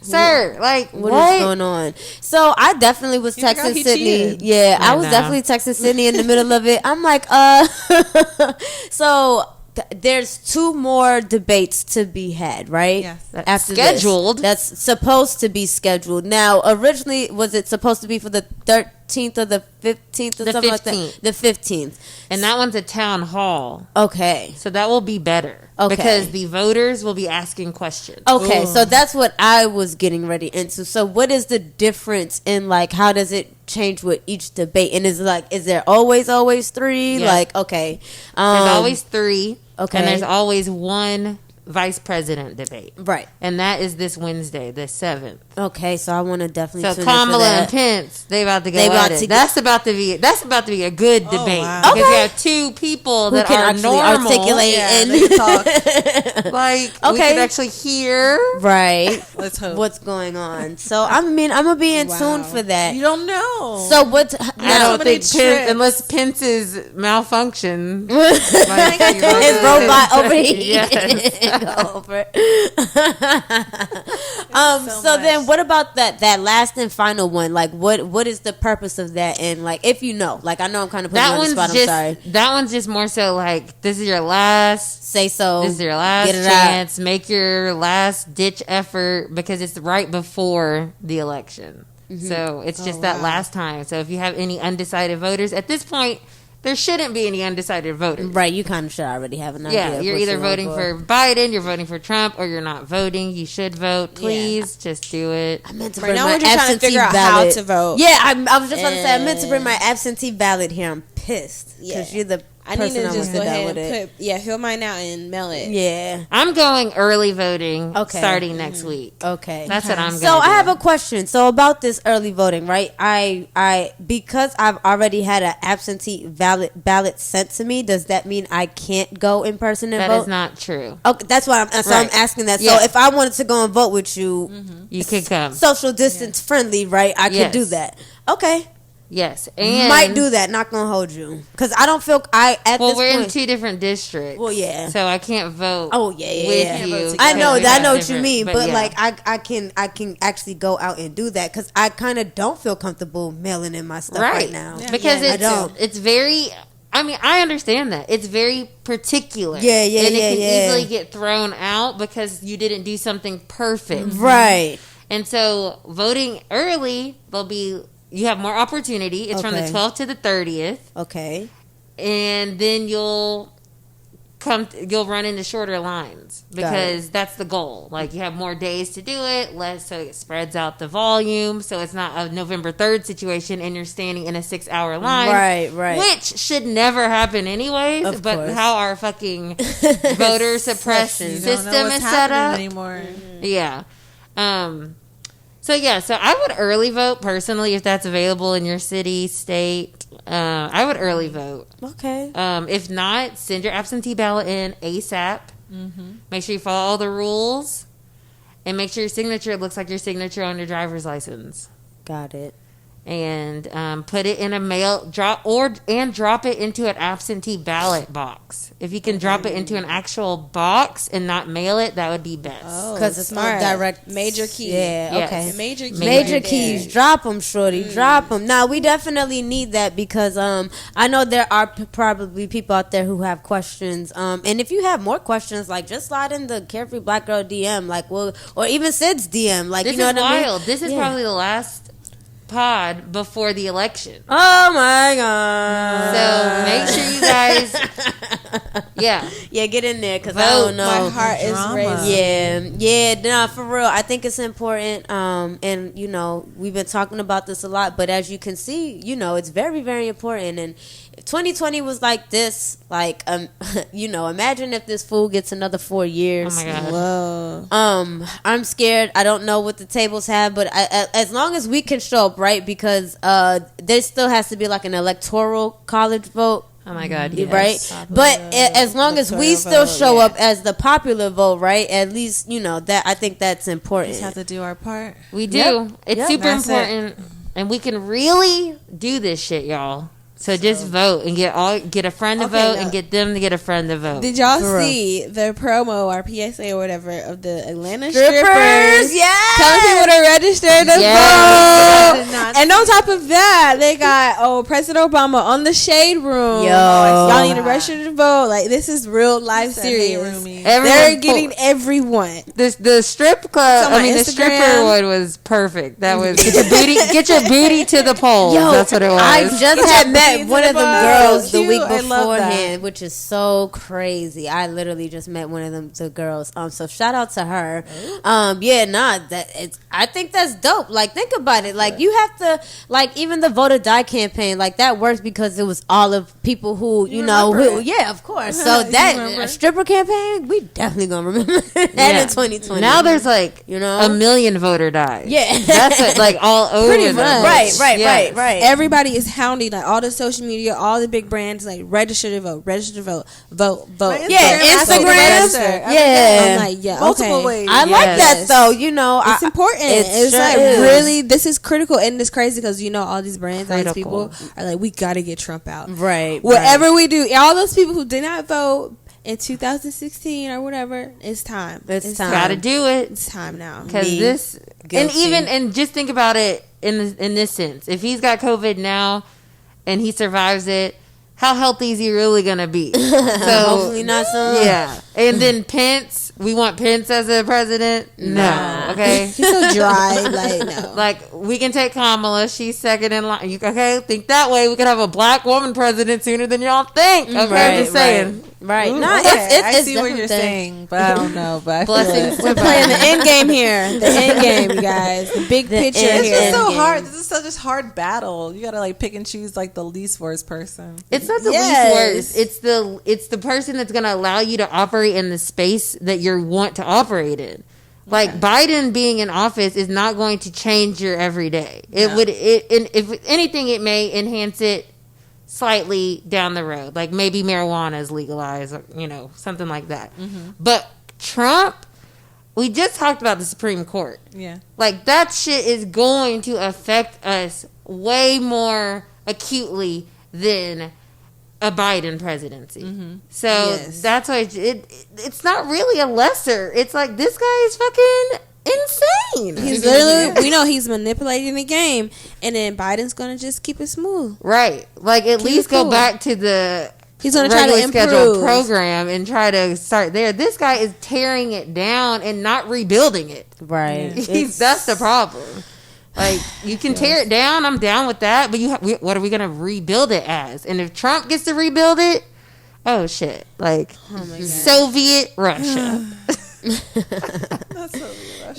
sir, like what is going on? So I definitely was texting Sydney. Yeah, I was definitely texting Sydney in the middle of it. I'm like, so. There's 2 more debates to be had, right? Yes. After scheduled. That's supposed to be scheduled. Now, originally, was it supposed to be for the 13th or the 15th or something 15th. Like that? The 15th. And that one's a town hall. Okay. So that will be better. Okay. Because the voters will be asking questions. Okay, so that's what I was getting ready into. So what is the difference in, like, how does it change with each debate? And is there always 3? Yeah. Like, okay. There's always 3. Okay. And there's always 1 vice president debate. Right. And that is this Wednesday, the 7th. Okay, so I want to definitely tune Kamala in and Pence, they about to go at it. That's about to be a good debate. Wow. Because you have 2 people who that can are actually normal. Articulate and talk. Like, we can actually hear. Right. Let's hope. What's going on. So, I mean, I'm going to be in tune for that. You don't know. So, what's... I don't think Pence, unless Pence is malfunction. Like, his robot overheating. Yes. Over. So then what about that last and final one? Like what is the purpose of that? And like if you know, like I know I'm kind of putting you on the spot, I'm sorry. That one's just more so like this is your last say so. This is your last chance. Make your last ditch effort because it's right before the election. Mm-hmm. So it's just that last time. So if you have any undecided voters at this point, there shouldn't be any undecided voters. Right, you kind of should already have an idea. Yeah, you're either voting for Biden, you're voting for Trump, or you're not voting. You should vote. Please, just do it. I meant to bring my absentee ballot. How to vote. Yeah, I was just about to say, I meant to bring my absentee ballot here. I'm pissed. Because you're the I need to just go ahead and fill mine out and mail it. Yeah. I'm going early voting starting next week. Okay. That's what I'm going to So I have a question. So about this early voting, right? I because I've already had an absentee ballot sent to me, does that mean I can't go in person and vote? That is not true. Okay, that's why I'm asking that. So if I wanted to go and vote with you, you could come. Social distance friendly, right? I could do that. Okay. Yes, and might do that. Not gonna hold you because I don't feel we're in 2 different districts. Well, yeah, so I can't vote. Oh yeah, with you. I know what you mean, but like I can actually go out and do that because I kind of don't feel comfortable mailing in my stuff right now because it's very. I mean, I understand that it's very particular. Yeah, and it can easily get thrown out because you didn't do something perfect, right? And so voting early, you have more opportunity. It's from the 12th to the 30th. Okay. And then you'll run into shorter lines because that's the goal. Like you have more days to do it, so it spreads out the volume. So it's not a November 3rd situation and you're standing in a 6-hour line. Right. Which should never happen anyways. Of but course. How our fucking voter suppressed system is set up. Anymore. Yeah. So I would early vote personally if that's available in your city, state. I would early vote. Okay. If not, send your absentee ballot in ASAP. Mm-hmm. Make sure you follow all the rules, and make sure your signature looks like your signature on your driver's license. Got it. and put it in a mail drop it into an absentee ballot box. If you can drop it into an actual box and not mail it, that would be best. Because it's smart. Direct major keys. Yeah, Yes. okay. Major keys. Drop them, shorty. Drop them. Now, we definitely need that because I know there are probably people out there who have questions. And if you have more questions, like, just slide in the Carefree Black Girl DM, like, or even Sid's DM. Like, This you know is what I mean? wild. This is probably the last pod before the election. Oh my god! So make sure you guys, get in there because I don't know. My heart is racing. Yeah. No, for real. I think it's important. And you know, we've been talking about this a lot, but as you can see, you know, it's very, very important. And 2020 was like this. Like, you know, imagine if this fool gets another 4 years. Oh my god. Whoa. I'm scared. I don't know what the tables have, but as long as we can show up, right? Because there still has to be like an electoral college vote. Oh my god. Right? But as long as we still show up as the popular vote, right? At least, you know, that I think that's important. We just have to do our part. We do. Yep. It's super important, and we can really do this shit, y'all. So just vote and get a friend to vote and get them to get a friend to vote. Did y'all see the promo or PSA or whatever of the Atlanta strippers? Yeah, telling people to register to vote. And on top of that, they got President Obama on the Shade Room. Y'all need to register to vote. Like, this is real life serious. They're getting everyone. The strip club. I mean, the stripper one was perfect. That was get your booty to the polls. That's what it was. I just had met one of them girls the week beforehand, which is so crazy. I literally just met one of the girls. So shout out to her. I think that's dope. Like, think about it. Like, you have to, like, even the Vote or Die campaign, like, that works because it was all of people who, of course. So that a stripper campaign, we definitely gonna remember that in 2020. Now there's like, a million voter dies. Yeah, that's it, like all over. Pretty much. Right. Everybody is hounding, like, all the social media, all the big brands, like, register to vote. Vote. Instagram. I'm like, multiple ways. I like that though. You know, it's important. It's like really, this is critical, and it's crazy because all these brands, all these people are like, we got to get Trump out. Right. Whatever we do, all those people who did not vote in 2016 or whatever, it's time. It's time. Gotta do it. It's time now. Because and just think about it in this sense. If he's got COVID now and he survives it, how healthy is he really gonna be? So hopefully not so. Yeah. And then Pence, we want Pence as a president? No. Okay. He's so dry. Like, no. Like, we can take Kamala. She's second in line. Think that way. We could have a black woman president sooner than y'all think. Okay, I'm just saying. Right. Ooh, no, I see what you're saying, but I don't know. But blessings. We're playing the end game here. The end game, you guys. The big picture here. It's just so hard. This is such a hard battle. You gotta like pick and choose like the least worst person. It's not the least worst. It's the person that's gonna allow you to operate in the space that you want to operate in. Like, Biden being in office is not going to change your everyday. If anything, it may enhance it slightly down the road. Like, maybe marijuana is legalized, or, something like that. Mm-hmm. But Trump, we just talked about the Supreme Court. Yeah. Like, that shit is going to affect us way more acutely than a Biden presidency. Mm-hmm. So that's why it's not really a lesser. It's like, this guy is fucking insane. He's literally, we know he's manipulating the game, and then Biden's gonna just keep it smooth. Right. Like, at least go back to the he's gonna try to scheduled program and try to start there. This guy is tearing it down and not rebuilding it. Right. That's the problem. Like, you can tear it down. I'm down with that. But what are we going to rebuild it as? And if Trump gets to rebuild it, oh, shit. Like, Soviet Russia.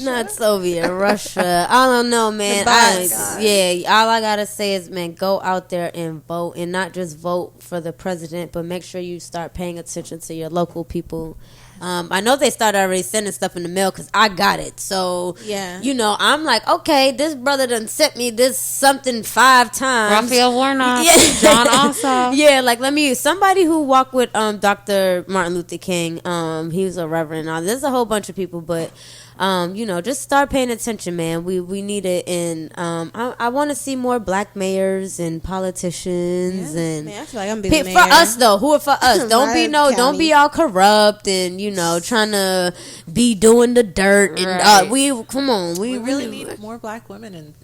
Not Soviet Russia. I don't know, man. All I got to say is, man, go out there and vote. And not just vote for the president, but make sure you start paying attention to your local people. I know they started already sending stuff in the mail because I got it. So, I'm like, okay, this brother done sent me this something 5 times. Raphael Warnock, John also. Yeah, like, somebody who walked with Dr. Martin Luther King, he was a reverend. Now, there's a whole bunch of people, but just start paying attention, man. We need it. And I want to see more black mayors and politicians and man, I feel like I'm being for us though. Who are for us? Don't be all corrupt and trying to be doing the dirt. And we really need more black women in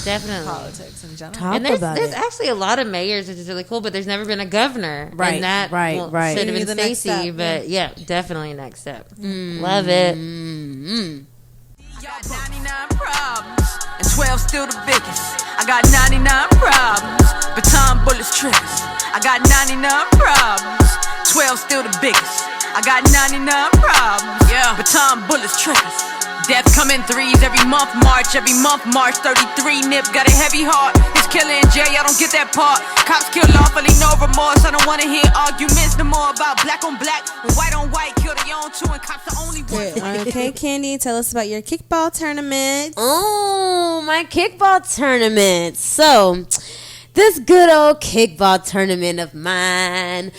definitely politics in general. And there's actually a lot of mayors, which is really cool, but there's never been a governor. Right, and that right. should have been Stacey, but definitely next step. Love it. Got 99 problems, and 12 still the biggest. I got 99 problems, baton bullets triggers. I got 99 problems, 12 still the biggest. I got 99 problems, baton bullets triggers. Death come in threes every month, March 33 nip, got a heavy heart. It's killing Jay, I don't get that part. Cops kill lawfully, no remorse. I don't wanna hear arguments no more about black on black, white on white, kill their own too, and cops the only one. Okay, Candy, tell us about your kickball tournament. Oh, my kickball tournament. So, this good old kickball tournament of mine.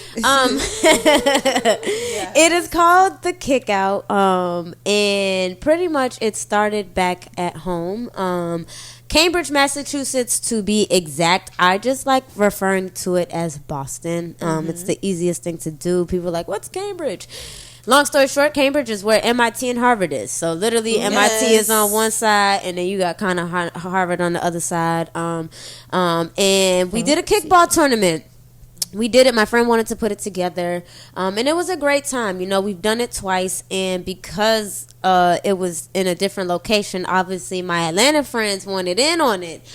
It is called the Kickout. And pretty much it started back at home. Cambridge, Massachusetts, to be exact. I just like referring to it as Boston. It's the easiest thing to do. People are like, what's Cambridge? Long story short, Cambridge is where MIT and Harvard is. So literally, MIT is on one side, and then you got kind of Harvard on the other side. And we did a kickball tournament. We did it. My friend wanted to put it together, and it was a great time. We've done it twice, and because it was in a different location, obviously my Atlanta friends wanted in on it.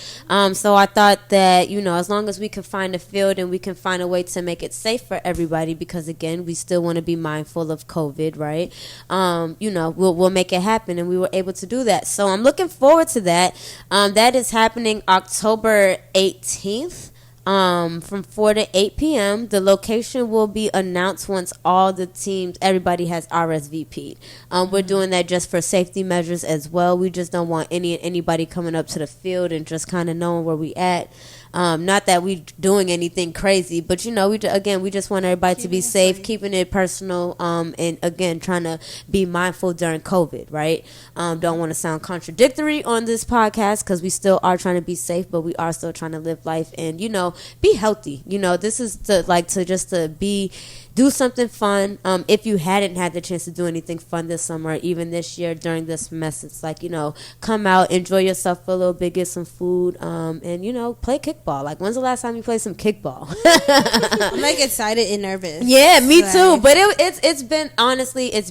So I thought that, as long as we can find a field and we can find a way to make it safe for everybody, because again, we still want to be mindful of COVID, right? We'll make it happen, and we were able to do that. So I'm looking forward to that. That is happening October 18th. From 4 to 8 p.m. The location will be announced once everybody has RSVP'd. We're doing that just for safety measures as well. We just don't want anybody coming up to the field and just kind of knowing where we at. Not that we doing anything crazy, but we just want everybody to be safe, keeping it personal, and again trying to be mindful during COVID, right? Don't want to sound contradictory on this podcast because we still are trying to be safe, but we are still trying to live life and be healthy. This is to do something fun. If you hadn't had the chance to do anything fun this summer, even this year during this mess, it's like, come out, enjoy yourself for a little bit, get some food, and, play kickball. Like, when's the last time you played some kickball? I'm like excited and nervous. Yeah, me too. But it's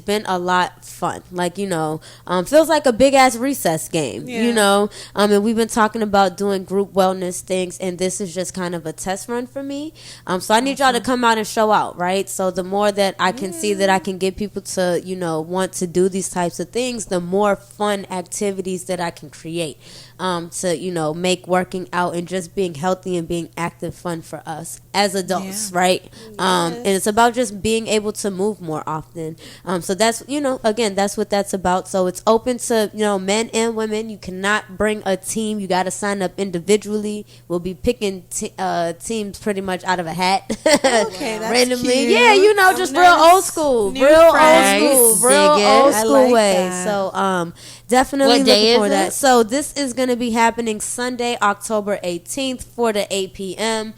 been a lot fun. Like, feels like a big ass recess game, and we've been talking about doing group wellness things, and this is just kind of a test run for me. So I need y'all to come out and show out, right? So the more that I can see that I can get people to, want to do these types of things, the more fun activities that I can create to, make working out and just being healthy and being active fun for us as adults, right? And it's about just being able to move more often. So that's, again, that's what that's about. So it's open to, men and women. You cannot bring a team. You got to sign up individually. We'll be picking teams pretty much out of a hat. Okay, that's randomly. cute. Yeah, just real old school. Real old school way. That. So definitely what day looking for is that. it? So this is going to be happening Sunday, October 18th, 4 to 8 p.m.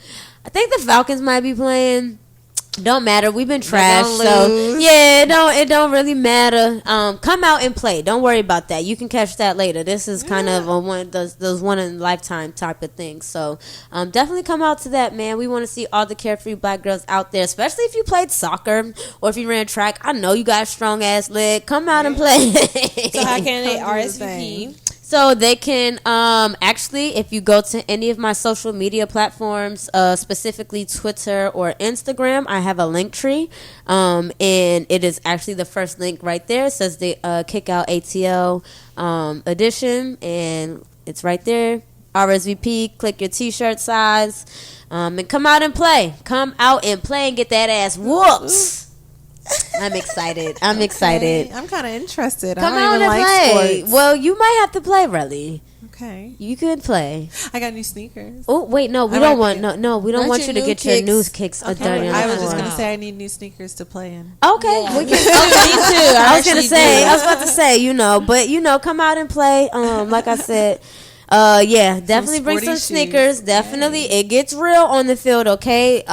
I think the Falcons might be playing. Don't matter. We've been trashed, so yeah, it don't really matter. Come out and play. Don't worry about that. You can catch that later. This is kind of those one in a lifetime type of things. So definitely come out to that, man. We want to see all the carefree black girls out there, especially if you played soccer or if you ran track. I know you got a strong ass leg. Come out and play. So how can they RSVP? So they can actually, if you go to any of my social media platforms, specifically Twitter or Instagram, I have a link tree, and it is actually the first link right there. It says the Kickout ATL edition, and it's right there. RSVP, click your t-shirt size, and come out and play. Come out and play and get that ass whooped. I'm excited. I'm excited. I'm kind of interested. Come I out don't even and like play. sports. Well, you might have to play, Rellie. Okay. You could play. I got new sneakers. Oh wait, no, we don't want we don't want you to get your new kicks Okay. dirty. I was just gonna say I need new sneakers to play in. Okay, we can. Me too. I was about to say, but come out and play. Like I said, definitely bring some sneakers. Definitely, it gets real on the field. Okay,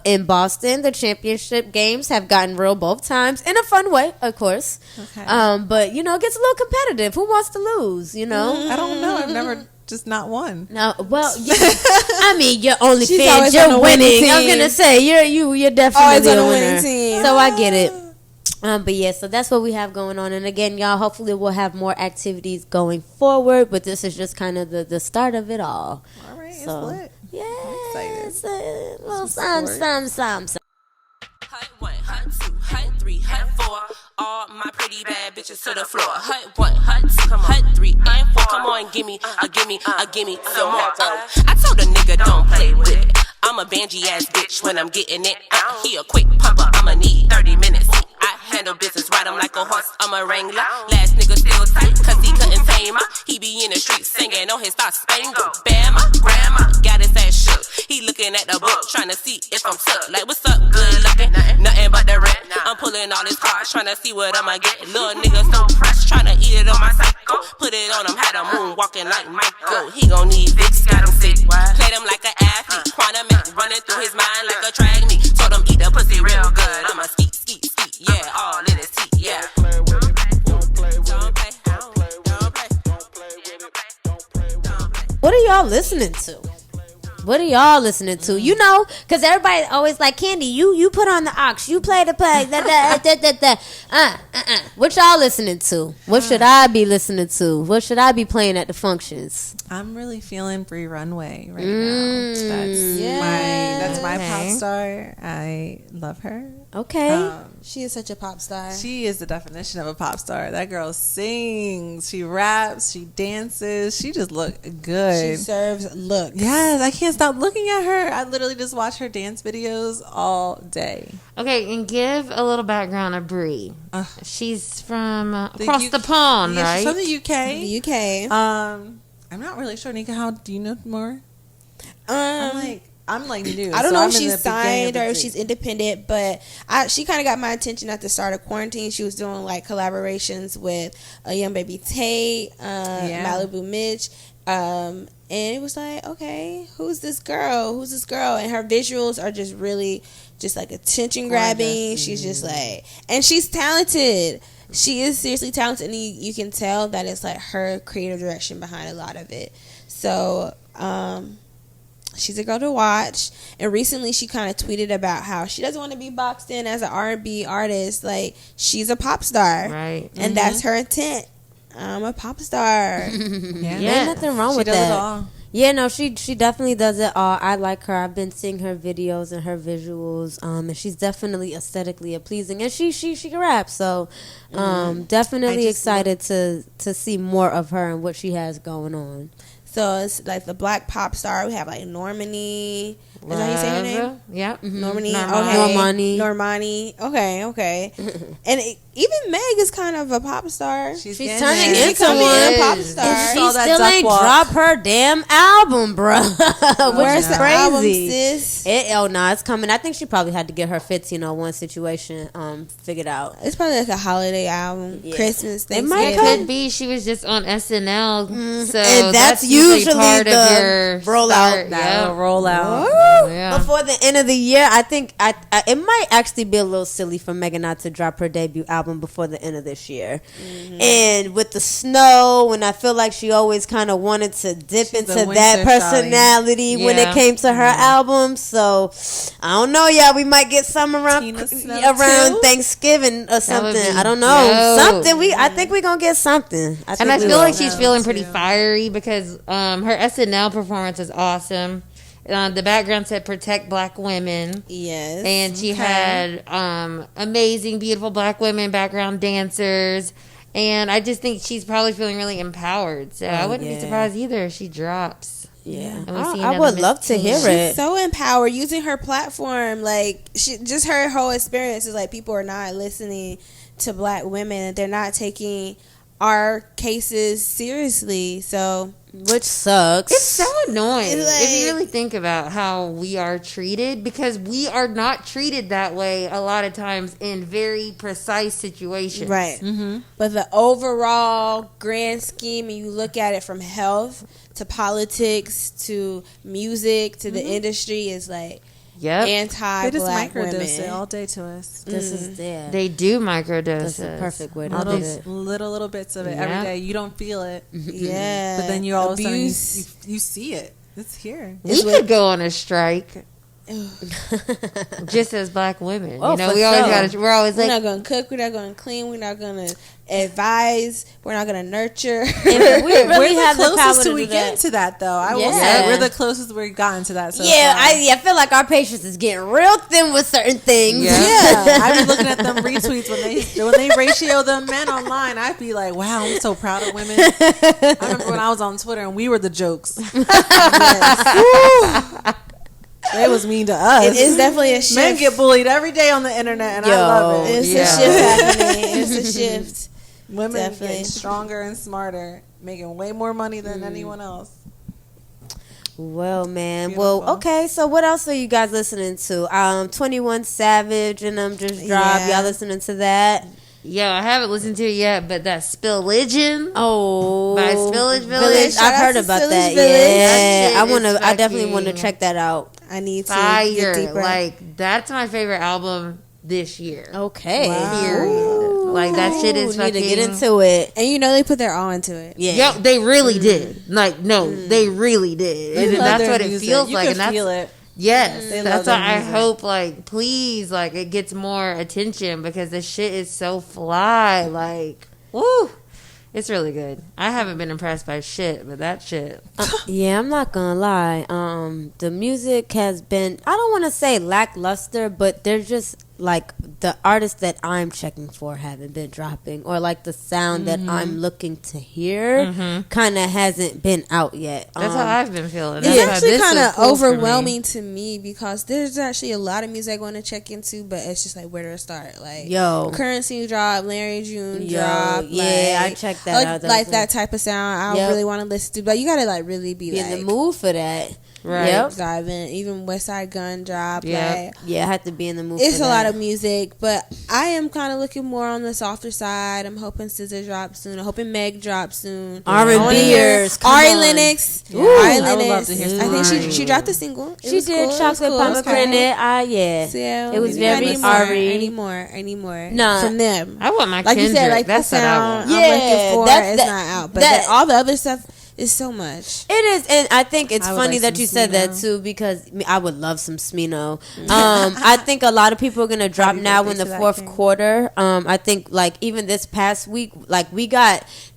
in Boston, the championship games have gotten real both times in a fun way, of course. Okay. But it gets a little competitive. Who wants to lose? I don't know. I've never just not won. No, well, I mean, you're only fans. You're winning. I'm gonna say you're definitely a winner. Team. So I get it. But so that's what we have going on. And again, y'all, hopefully we'll have more activities going forward. But this is just kind of the start of it all. All right, so, it's lit. Yeah, it's a little some. Hut 1, hut 2, hut 3, hut 4. All my pretty bad bitches to the floor. Hut 1, hut 2, hut 3, and 4. Come on, gimme some more. I told a nigga don't play with it. I'm a bangy ass bitch when I'm getting it. He a quick pumper, I'ma need 30 minutes. I handle business, ride him like a horse, I'm a wrangler. Last nigga still tight, cause he couldn't tame her. He be in the streets singing on his star spangled. Bama, grandma, got his ass shook. He looking at the book, trying to see if I'm stuck. Like, what's up, good looking? Nothing but the rent. I'm pulling all his cards, trying to see what I'ma get. Little nigga so fresh, trying to eat it on my psycho. Put it on him, had a moon walking like Michael. He gon' need Vicks, got him sick. Played him like an athlete, quantum running through his mind like a track meet. Told him eat the pussy real good. I'ma skeet, yeah, all in his teeth, yeah. What are y'all listening to? Because everybody always like, Candy, you put on the aux, you play the play, What y'all listening to? What should I be listening to? What should I be playing at the functions? I'm really feeling Bree Runway right now. That's my pop star. I love her. Okay. She is such a pop star. She is the definition of a pop star. That girl sings, she raps, she dances. She just look good. She serves looks. Yes, I can't stop looking at her. I literally just watch her dance videos all day. Okay, and give a little background of Bree. She's from across the pond, right? She's from the UK. The UK. I'm not really sure, Nika. How do you know more? I'm like new. I don't know if she's signed or if she's independent, but she kind of got my attention at the start of quarantine. She was doing like collaborations with a Young Baby Tate, Malibu Mitch, and it was like, okay, who's this girl? And her visuals are just really just like attention grabbing. She's just like, and she's talented. She is seriously talented, and you can tell that it's like her creative direction behind a lot of it. So, she's a girl to watch. And recently she kind of tweeted about how she doesn't want to be boxed in as an R&B artist. Like, she's a pop star. Right. And that's her intent. I'm a pop star. There's nothing wrong with that. She does it all. Yeah, no, she definitely does it all. I like her. I've been seeing her videos and her visuals, and she's definitely aesthetically pleasing, and she can rap. So, definitely excited to see more of her and what she has going on. So it's like the black pop star. We have like Normani. Is that how you say her name? Yeah. Mm-hmm. Normani. Okay. And even Meg is kind of a pop star. She's turning into a pop star. And she still ain't dropped her damn album, bro. Where's the crazy. album, sis? It's coming. I think she probably had to get her 1501 situation figured out. It's probably like a holiday album, Christmas, Thanksgiving. It could be she was just on SNL, so and that's usually part the of your rollout. Rollout. Yeah. Before the end of the year, I think it might actually be a little silly for Megan not to drop her debut album before the end of this year. Mm-hmm. And with the snow, and I feel like she always kind of wanted to dip into that personality when it came to her album. So I don't know, y'all. We might get some around Thanksgiving or something. I don't know. Something. I think we're gonna get something. I feel like she's feeling pretty fiery because her SNL performance is awesome. The background said "Protect Black Women." Yes, and she had amazing, beautiful Black women background dancers, and I just think she's probably feeling really empowered. So I wouldn't be surprised either if she drops. Yeah, and we see I would love to hear it. She's so empowered using her platform. Like, just her whole experience is like people are not listening to Black women. They're not taking our cases seriously. So, which sucks. It's so annoying Like, if you really think about how we are treated, because we are not treated that way a lot of times in very precise situations. right. But the overall grand scheme, and you look at it from health to politics to music to the industry, is like anti-black They just microdose women. it all day to us. This is there. They do microdose. That's the perfect way to put it. Little bits of it every day. You don't feel it. Yeah. But then you all of a sudden Abuse. you see it. It's here. We could go on a strike. Just as black women, Oh, you know, for we always sure. gotta. We're always We're like, not going to cook. We're not going to clean. We're not going to advise. We're not going to nurture. And we really We're have the the power closest to to we do get that. into that, though. I will Yeah. say we're the closest we've gotten to that. So Yeah, far. I feel like our patience is getting real thin with certain things. Yeah, I be looking at them retweets when they ratio them men online. I'd be like, wow, I'm so proud of women. I remember when I was on Twitter and we were the jokes. They was mean to us. It is definitely a shift. Men get bullied every day on the internet, and I love it. It's a shift happening. It's a shift. Women Definitely. getting stronger and smarter, making way more money than anyone else. Well, man. Beautiful. Well, okay. So, what else are you guys listening to? 21 Savage and them just dropped. Yeah. Y'all listening to that? yo, I haven't listened to it yet, but that Spilligion. Oh, By Spillage Village. I've heard Shout out to about that. Spillage Village. Yeah, That shit I is definitely want to fucking check that out. I need to Fire. get deeper. Like, that's my favorite album this year. Okay. Period. Like, that shit is Need fucking. to get into it. and you know they put their all into it. Yeah. Yo, they really did. Like, no, they really did. They And love that's their what it music. feels You like. can And that's feel it. yes, They that's love why their I music. hope, like, please, like, it gets more attention because the shit is so fly. Like, woo, it's really good. I haven't been impressed by shit, but that shit. Yeah, I'm not gonna lie. The music has been, I don't want to say lackluster, but they're just like the artists that I'm checking for haven't been dropping, or like the sound that I'm looking to hear kind of hasn't been out yet. That's how I've been feeling. It's That's why actually this was kind of cool for me. overwhelming to me because there's actually a lot of music I want to check into, but it's just like where to start. Like, Yo. Currency drop, Larry June Yo, drop. yeah, like, I checked that out. Like that type of sound, I Yep. really want to listen to. But you gotta like really be in like the mood for that. Right. Yep. dive in. Even West Side Gun drop. Yep. Like, Yeah, I have to be in the mood. it's for a that. lot of music, but I am kind of looking more on the softer side. I'm hoping SZA drops soon. I'm hoping Meg drops soon. R&Bers, I wanna hear come Ari on. Lennox. Yeah. Ari I would love Lennox. to hear I think some she dropped a single. It She was did cool. It was chocolate cool. It was pomegranate. cool. Yeah. So, yeah, It was we got very any more, Ari. any more Nah. from them. I want my Like Kendrick. you said, like that's the what I sound want. I'm Yeah, looking for that's- is that- not out, but that- all the other stuff is so much. It is, and I think it's I would funny like that some you said that Smino. too, because I would love some Smino. I think a lot of people are gonna drop Happy now birthday in the to that fourth king. quarter. I think like even this past week, like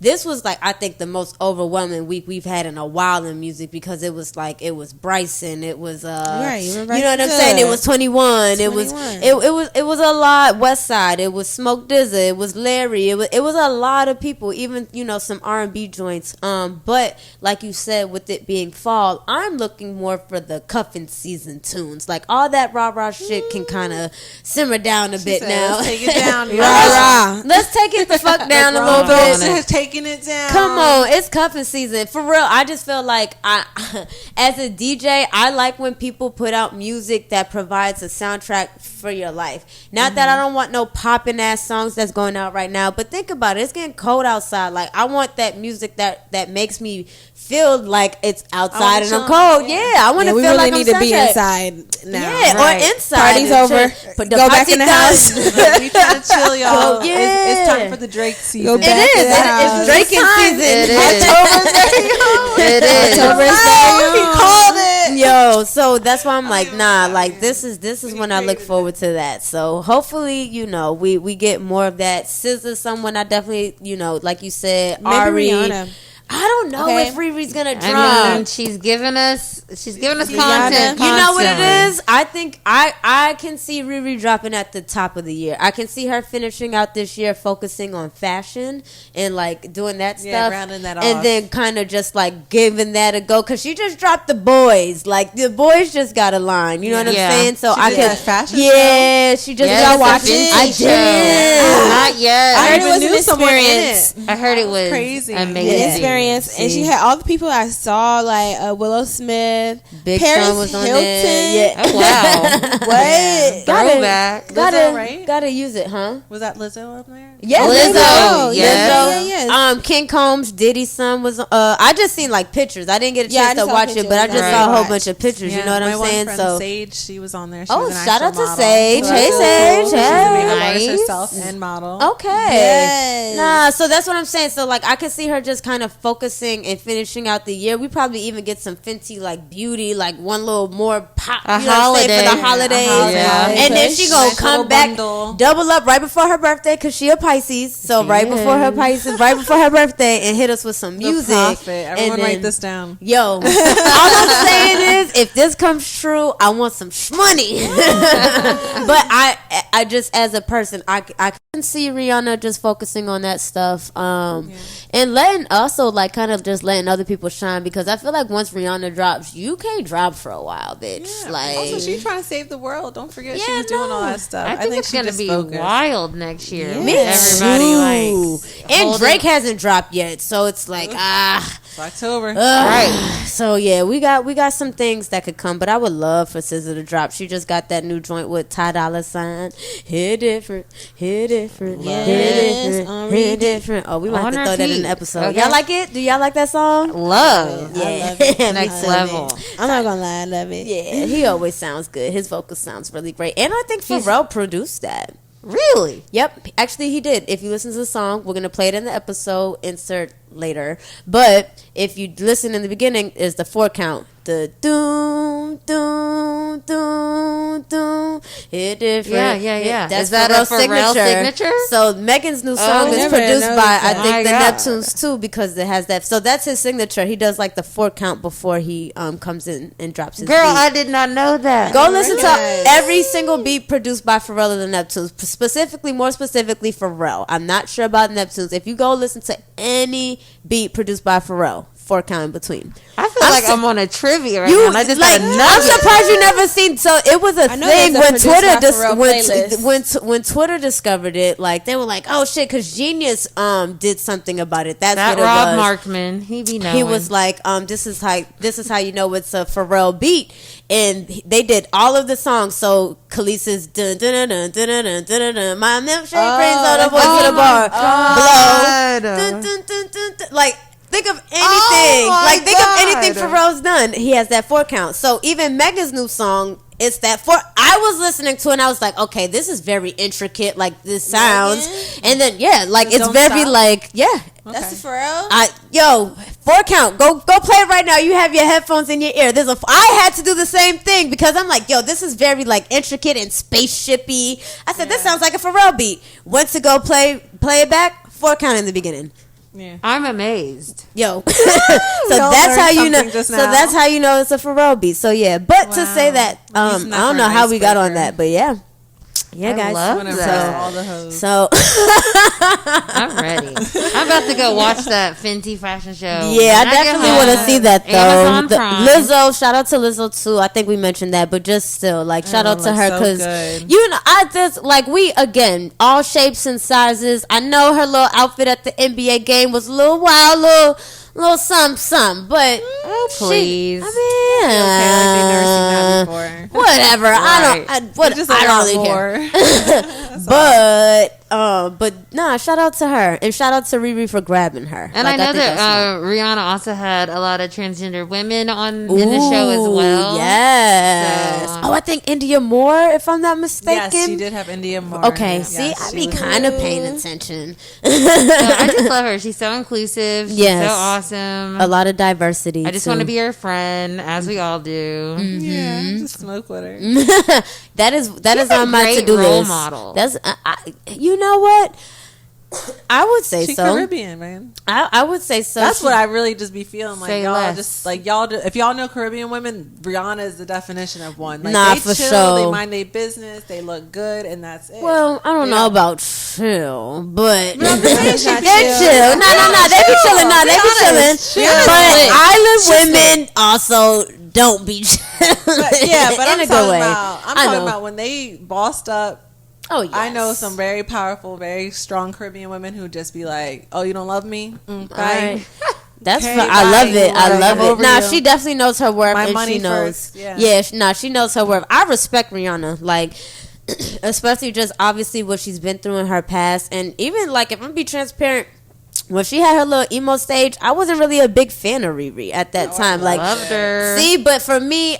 this was like I think the most overwhelming week we've had in a while in music, because it was Bryson, it was Right, you you remember know what I'm Bryson saying? It Tiller. was 21. It was 21. it was a lot. West Side. It was Smoke DZA. It was Larry. It was a lot of people. Even some R&B joints. But like you said, with it being fall, I'm looking more for the cuffing season tunes. Like all that rah shit can kind of simmer down a bit now. Let's take it down. Rah. Let's take it the fuck down a Grown little folks bit. are taking it down. Come on, it's cuffing season for real. I just feel like as a DJ, I like when people put out music that provides a soundtrack for your life. Not that I don't want no popping ass songs that's going out right now, but think about it. It's getting cold outside. Like I want that music that makes me feel like it's outside and I'm cold. Yeah, I want to we feel really like need I'm to be soundtrack. inside now. Yeah, Right. or inside. Party's and over. shit. Put the Go back party in the down. house. We trying to chill, y'all. Yeah. It's time for the Drake season. Go back It is. to the house. It's drinking season. It is. It is. He called it. Yo, so that's why I'm like, nah, like this is when I look forward to that. So hopefully, we get more of that. SZA, someone I definitely, like you said, Maybe Ari. Rihanna. I don't know Okay. if Riri's gonna drop. I mean, she's giving us content. You know what it constantly. is? I think I can see Riri dropping at the top of the year. I can see her finishing out this year focusing on fashion and like doing that Yeah, stuff, rounding that and off. then kind of just like giving that a go, because she just dropped The Boys. Like The Boys just got a line. You know what I'm Yeah. saying? So She I did can that fashion yeah, she just Yes, got the watching. Fenty I show. did. Not yet. I heard it was an someone in experience. it. I heard it was crazy. amazing. An experience, and she had all the people I saw, like Willow Smith, Big Paris Sean was on Hilton. there. Yeah. Oh, wow. What? Throwback. Lizzo, right? Gotta use it, huh? Was that Lizzo up there? Yeah, Lizzo. Lizzo. Yes. Lizzo. King Combs, Diddy's son was. I just seen like pictures. I didn't get a Yeah, I chance just to saw watch it, pictures. but I just Right. saw a whole Watch. bunch of pictures. You know what my I'm one saying? friend, So, Sage, she was on there. She oh, was an shout actual out to model. Sage. So Hey, that's Sage. cool. She's a makeup artist Nice. herself and model. Okay. Yes. Nah, so that's what I'm saying. So like I could see her just kind of focusing and finishing out the year. We probably even get some Fenty like beauty, like one little more pop A you know what I'm saying, holiday. for the holidays. Yeah. And then she gonna Nice come little back bundle. double up right before her birthday because she a Pisces. So right before her Pisces, right before her birthday, and hit us with some The music. profit. And Everyone then- write this down. Yo, all I'm saying is, if this comes true, I want some money. But I just as a person, I can see Rihanna just focusing on that stuff, and letting also like kind of just letting other people shine, because I feel like once Rihanna drops, you can't drop for a while, bitch. Yeah. Like Also, she's trying to save the world. Don't forget she Yeah, was doing all no. that stuff. I think it's she gonna just be focused. wild next year. Yeah. with me everybody too. like And holding- Drake hasn't dropped yet, so it's like It's October. right. So yeah, we got some things that could come, but I would love for SZA to drop. She just got that new joint with Ty Dolla $ign. Hit different, hit different, Yes, hit different, on hit repeat. different. Oh, we might have On to throw that in repeat. the episode. Okay. Y'all like it? Do y'all like that song? love. Yeah, Next Me level. too. I'm not gonna lie, I love it. Yeah, he always sounds good. His vocal sounds really great, and I think Pharrell produced that. Really? Yep, actually he did. If you listen to the song, we're gonna play it in the episode. Insert later, but if you listen in the beginning, is the 4 count. The doom doom doom doom. Hit different. Yeah. That's Is that a Pharrell signature? So Megan's new song is never produced noticed by that. I think My the God. Neptunes too, because it has that. So that's his signature. He does like the 4 count before he comes in and drops his Girl, beat. I did not know that. Go listen to Yes. every single beat produced by Pharrell and the Neptunes. More specifically Pharrell. I'm not sure about Neptunes. If you go listen to any beat produced by Pharrell, 4 count in between. I feel like I'm on a trivia right now. You And I just like? got a I'm nugget. surprised you never seen. So it was a I know thing there's a when produced Twitter by Pharrell playlist. when Twitter discovered it. Like they were like, "Oh shit," because Genius did something about it. That's That what it Rob was. Markman, he be knowing. He was like, this is how you know it's a Pharrell beat, and they did all of the songs. So Khaleesi's dun dun dun dun dun dun dun dun, my milkshake brings all the boys to the bar. Blow, dun, dun, dun, dun, dun. Like think of anything, think of anything Pharrell's done. He has that 4 count. So even Megan's new song. It's that 4. I was listening to it and I was like, okay, this is very intricate. Like this sounds, and then like it's Don't very Stop? like That's the Pharrell. 4 count. Go play it right now. You have your headphones in your ear. I had to do the same thing because I'm like, this is very like intricate and spaceshipy. I said this sounds like a Pharrell beat. Went to go play it back. 4 count in the beginning. Yeah. I'm amazed. So all that's how learned you know. something just So now. that's how you know it's a Pharrell beat. So yeah, but to say that, I He's not don't for know an how we got on icebreaker. that, but yeah, I guys. love Whenever that. all the hoes. So I'm ready. I'm about to go watch that Fenty fashion show. yeah, I When get definitely home. want to see that though. Amazon Prime. Lizzo, shout out to Lizzo too. I think we mentioned that, but just still, like, shout out to looks her so because good. you know, I just like we again all shapes and sizes. I know her little outfit at the NBA game was a little wild, little something, but please. I mean, Okay, like they never seen that before. whatever. Right. I don't really care. But nah, shout out to her and shout out to Riri for grabbing her. And Like, I know think that that's smart. Rihanna also had a lot of transgender women in the show as well. Yes. So, I think India Moore, if I'm not mistaken. Yes, she did have India Moore. Okay, Yes, see, I she be was kind of good. paying attention. so I just love her. She's so inclusive. She's Yes. so awesome. A lot of diversity. I just too. want to be her friend, as we all do. Yeah, just smoke with her. that is She's on a my great to-do role list. model. That's you know what? I would say She's so. Caribbean, man. I would say so. That's what I really just be feeling like. Say Y'all less. just like y'all. If y'all know Caribbean women, Rihanna is the definition of one. Like, Nah, they for chill, sure. They mind their business. They look good, and that's it. Well, I don't Yeah. know about chill, but I'm just saying she they're chill. chill. No, they be chilling. No, they be chilling. chill. But She's island women also don't be chilling. But, yeah, but in I'm a good talking way. about. I'm I talking know. about when they bossed up Oh, yes. I know some very powerful, very strong Caribbean women who just be like, "Oh, you don't love me? Bye." That's Okay, I love it. I love it. Nah, you. she definitely knows her worth. My and money she knows. first. Yeah. She knows her worth. I respect Rihanna, like, especially just obviously what she's been through in her past, and even like if I'm be transparent. When she had her little emo stage, I wasn't really a big fan of Riri at that time. Like, loved her. See, but for me,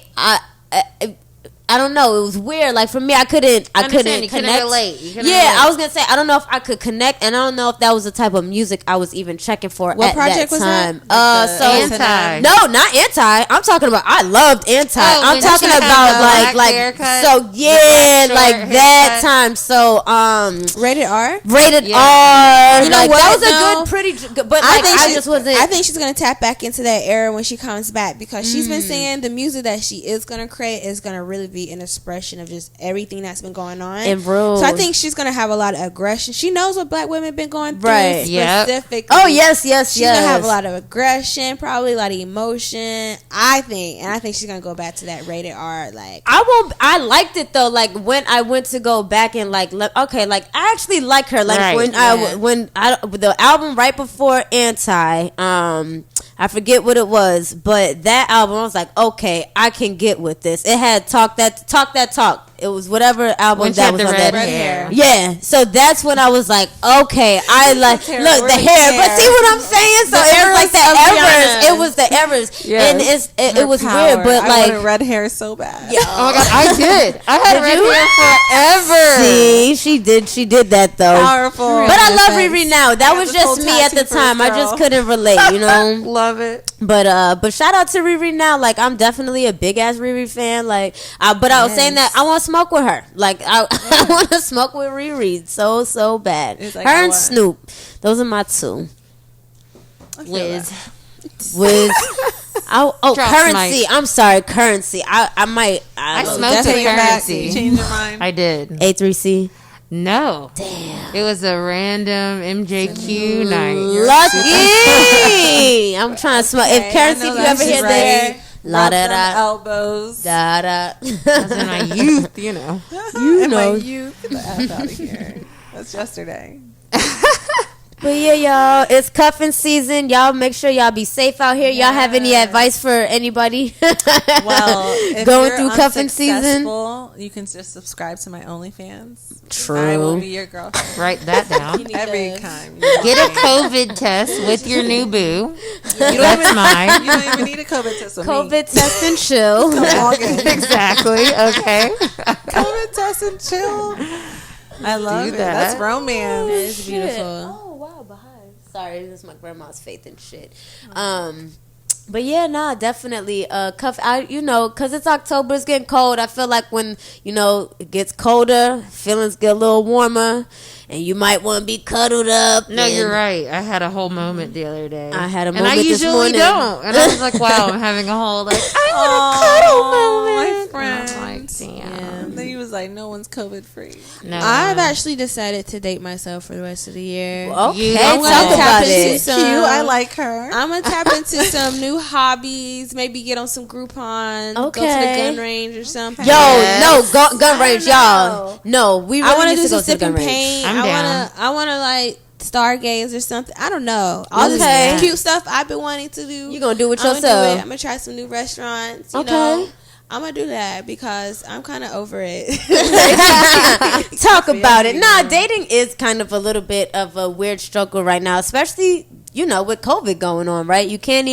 I don't know. It was weird. Like for me, I couldn't connect. Relate. I was gonna say I don't know if I could connect, and I don't know if that was the type of music I was even checking for What at project that was time. that? Anti. No, not anti. I'm talking about. I loved anti. I'm when talking she had about the black haircut, so yeah, the like short that haircut. time. So Rated R. rated Yeah. R. You know like, what, that was a though? good, pretty. But like, I just wasn't. I think she's gonna tap back into that era when she comes back because she's been saying the music that she is gonna create is gonna really be an expression of just everything that's been going on. And rules. So I think she's gonna have a lot of aggression. She knows what black women been going through. Right. Yep. Specifically. Oh yes. She's gonna have a lot of aggression, probably a lot of emotion. I think she's gonna go back to that rated R. Like I liked it though. Like when I went to go back and like I actually like her. Like Right. when the album right before Anti, I forget what it was, but that album I was like, okay, I can get with this. It had talk that talk. It was whatever album When she that had was the on red that. hair. Yeah, so that's when I was like, okay, I like hair, look the where's hair, the but hair? see what I'm saying? So it was like the eras of errors. Rihanna. It was the errors, Yes. and it was weird, but I like. wanted red hair so bad. Oh my god, I did. I had red you? hair forever. See, she did that though. Powerful. But I love Riri now. That was this whole just me at the tattoo for time. this I just girl. couldn't relate, you know. Love it. But shout out to Riri now. Like I'm definitely a big ass Riri fan. Like, but I was saying that I want to smoke with her. Like I want to smoke with Riri so bad. It's like, her I and want- Snoop, those are my two. Wiz. Oh, Drop Currency. mic. I'm sorry, Currency. I might. I don't know. smoked Take with it back. Currency. You change your mind. I did. A3C. No. Damn. It was a random MJQ night. Lucky. I'm trying to smoke. If Currency, if you ever hear that, la da Rub them da elbows. da da. That's in my youth, you know. In my youth, get the F out of here. That's yesterday. But yeah, y'all, it's cuffing season. Y'all make sure y'all be safe out here. Y'all have any advice for anybody? Well, if going you're through cuffing season. unsuccessful, you can just subscribe to my OnlyFans. True. I will be your girlfriend Write that down. every time. Get a COVID test with your new boo. You That's don't mine. even need a COVID test with me. COVID test and chill. Log in. Exactly. Okay. COVID test and chill. I love it. that. That's romance. it's beautiful. Oh wow, behind. Sorry, this is my grandma's faith and shit. But yeah, nah, definitely. Cuff out, cause it's October, it's getting cold. I feel like when it gets colder, feelings get a little warmer, and you might want to be cuddled up. No, and you're right. I had a whole moment the other day. I had a and I moment this usually morning. don't. And I was like, wow, I'm having a whole I My want a cuddle moment. friend. And I'm like, damn. Then he was like, no one's COVID free. No. I've actually decided to date myself for the rest of the year. Okay, You talk don't about tap into it. some- Cute. I like her. I'm gonna tap into some new hobbies. Maybe get on some Groupon. Go to the Okay. gun range or something. Yo, no, gun range, y'all. No, we really I want need to do to go some to the gun sipping range. paint. I'm down. I want to like stargaze or something. I don't know. All Okay. this cute stuff I've been wanting to do. You gonna do it I'm gonna yourself? I'm gonna try some new restaurants. You Okay. know, I'm gonna do that because I'm kind of over it. Talk about it. Nah, dating is kind of a little bit of a weird struggle right now, especially with COVID going on, right? You can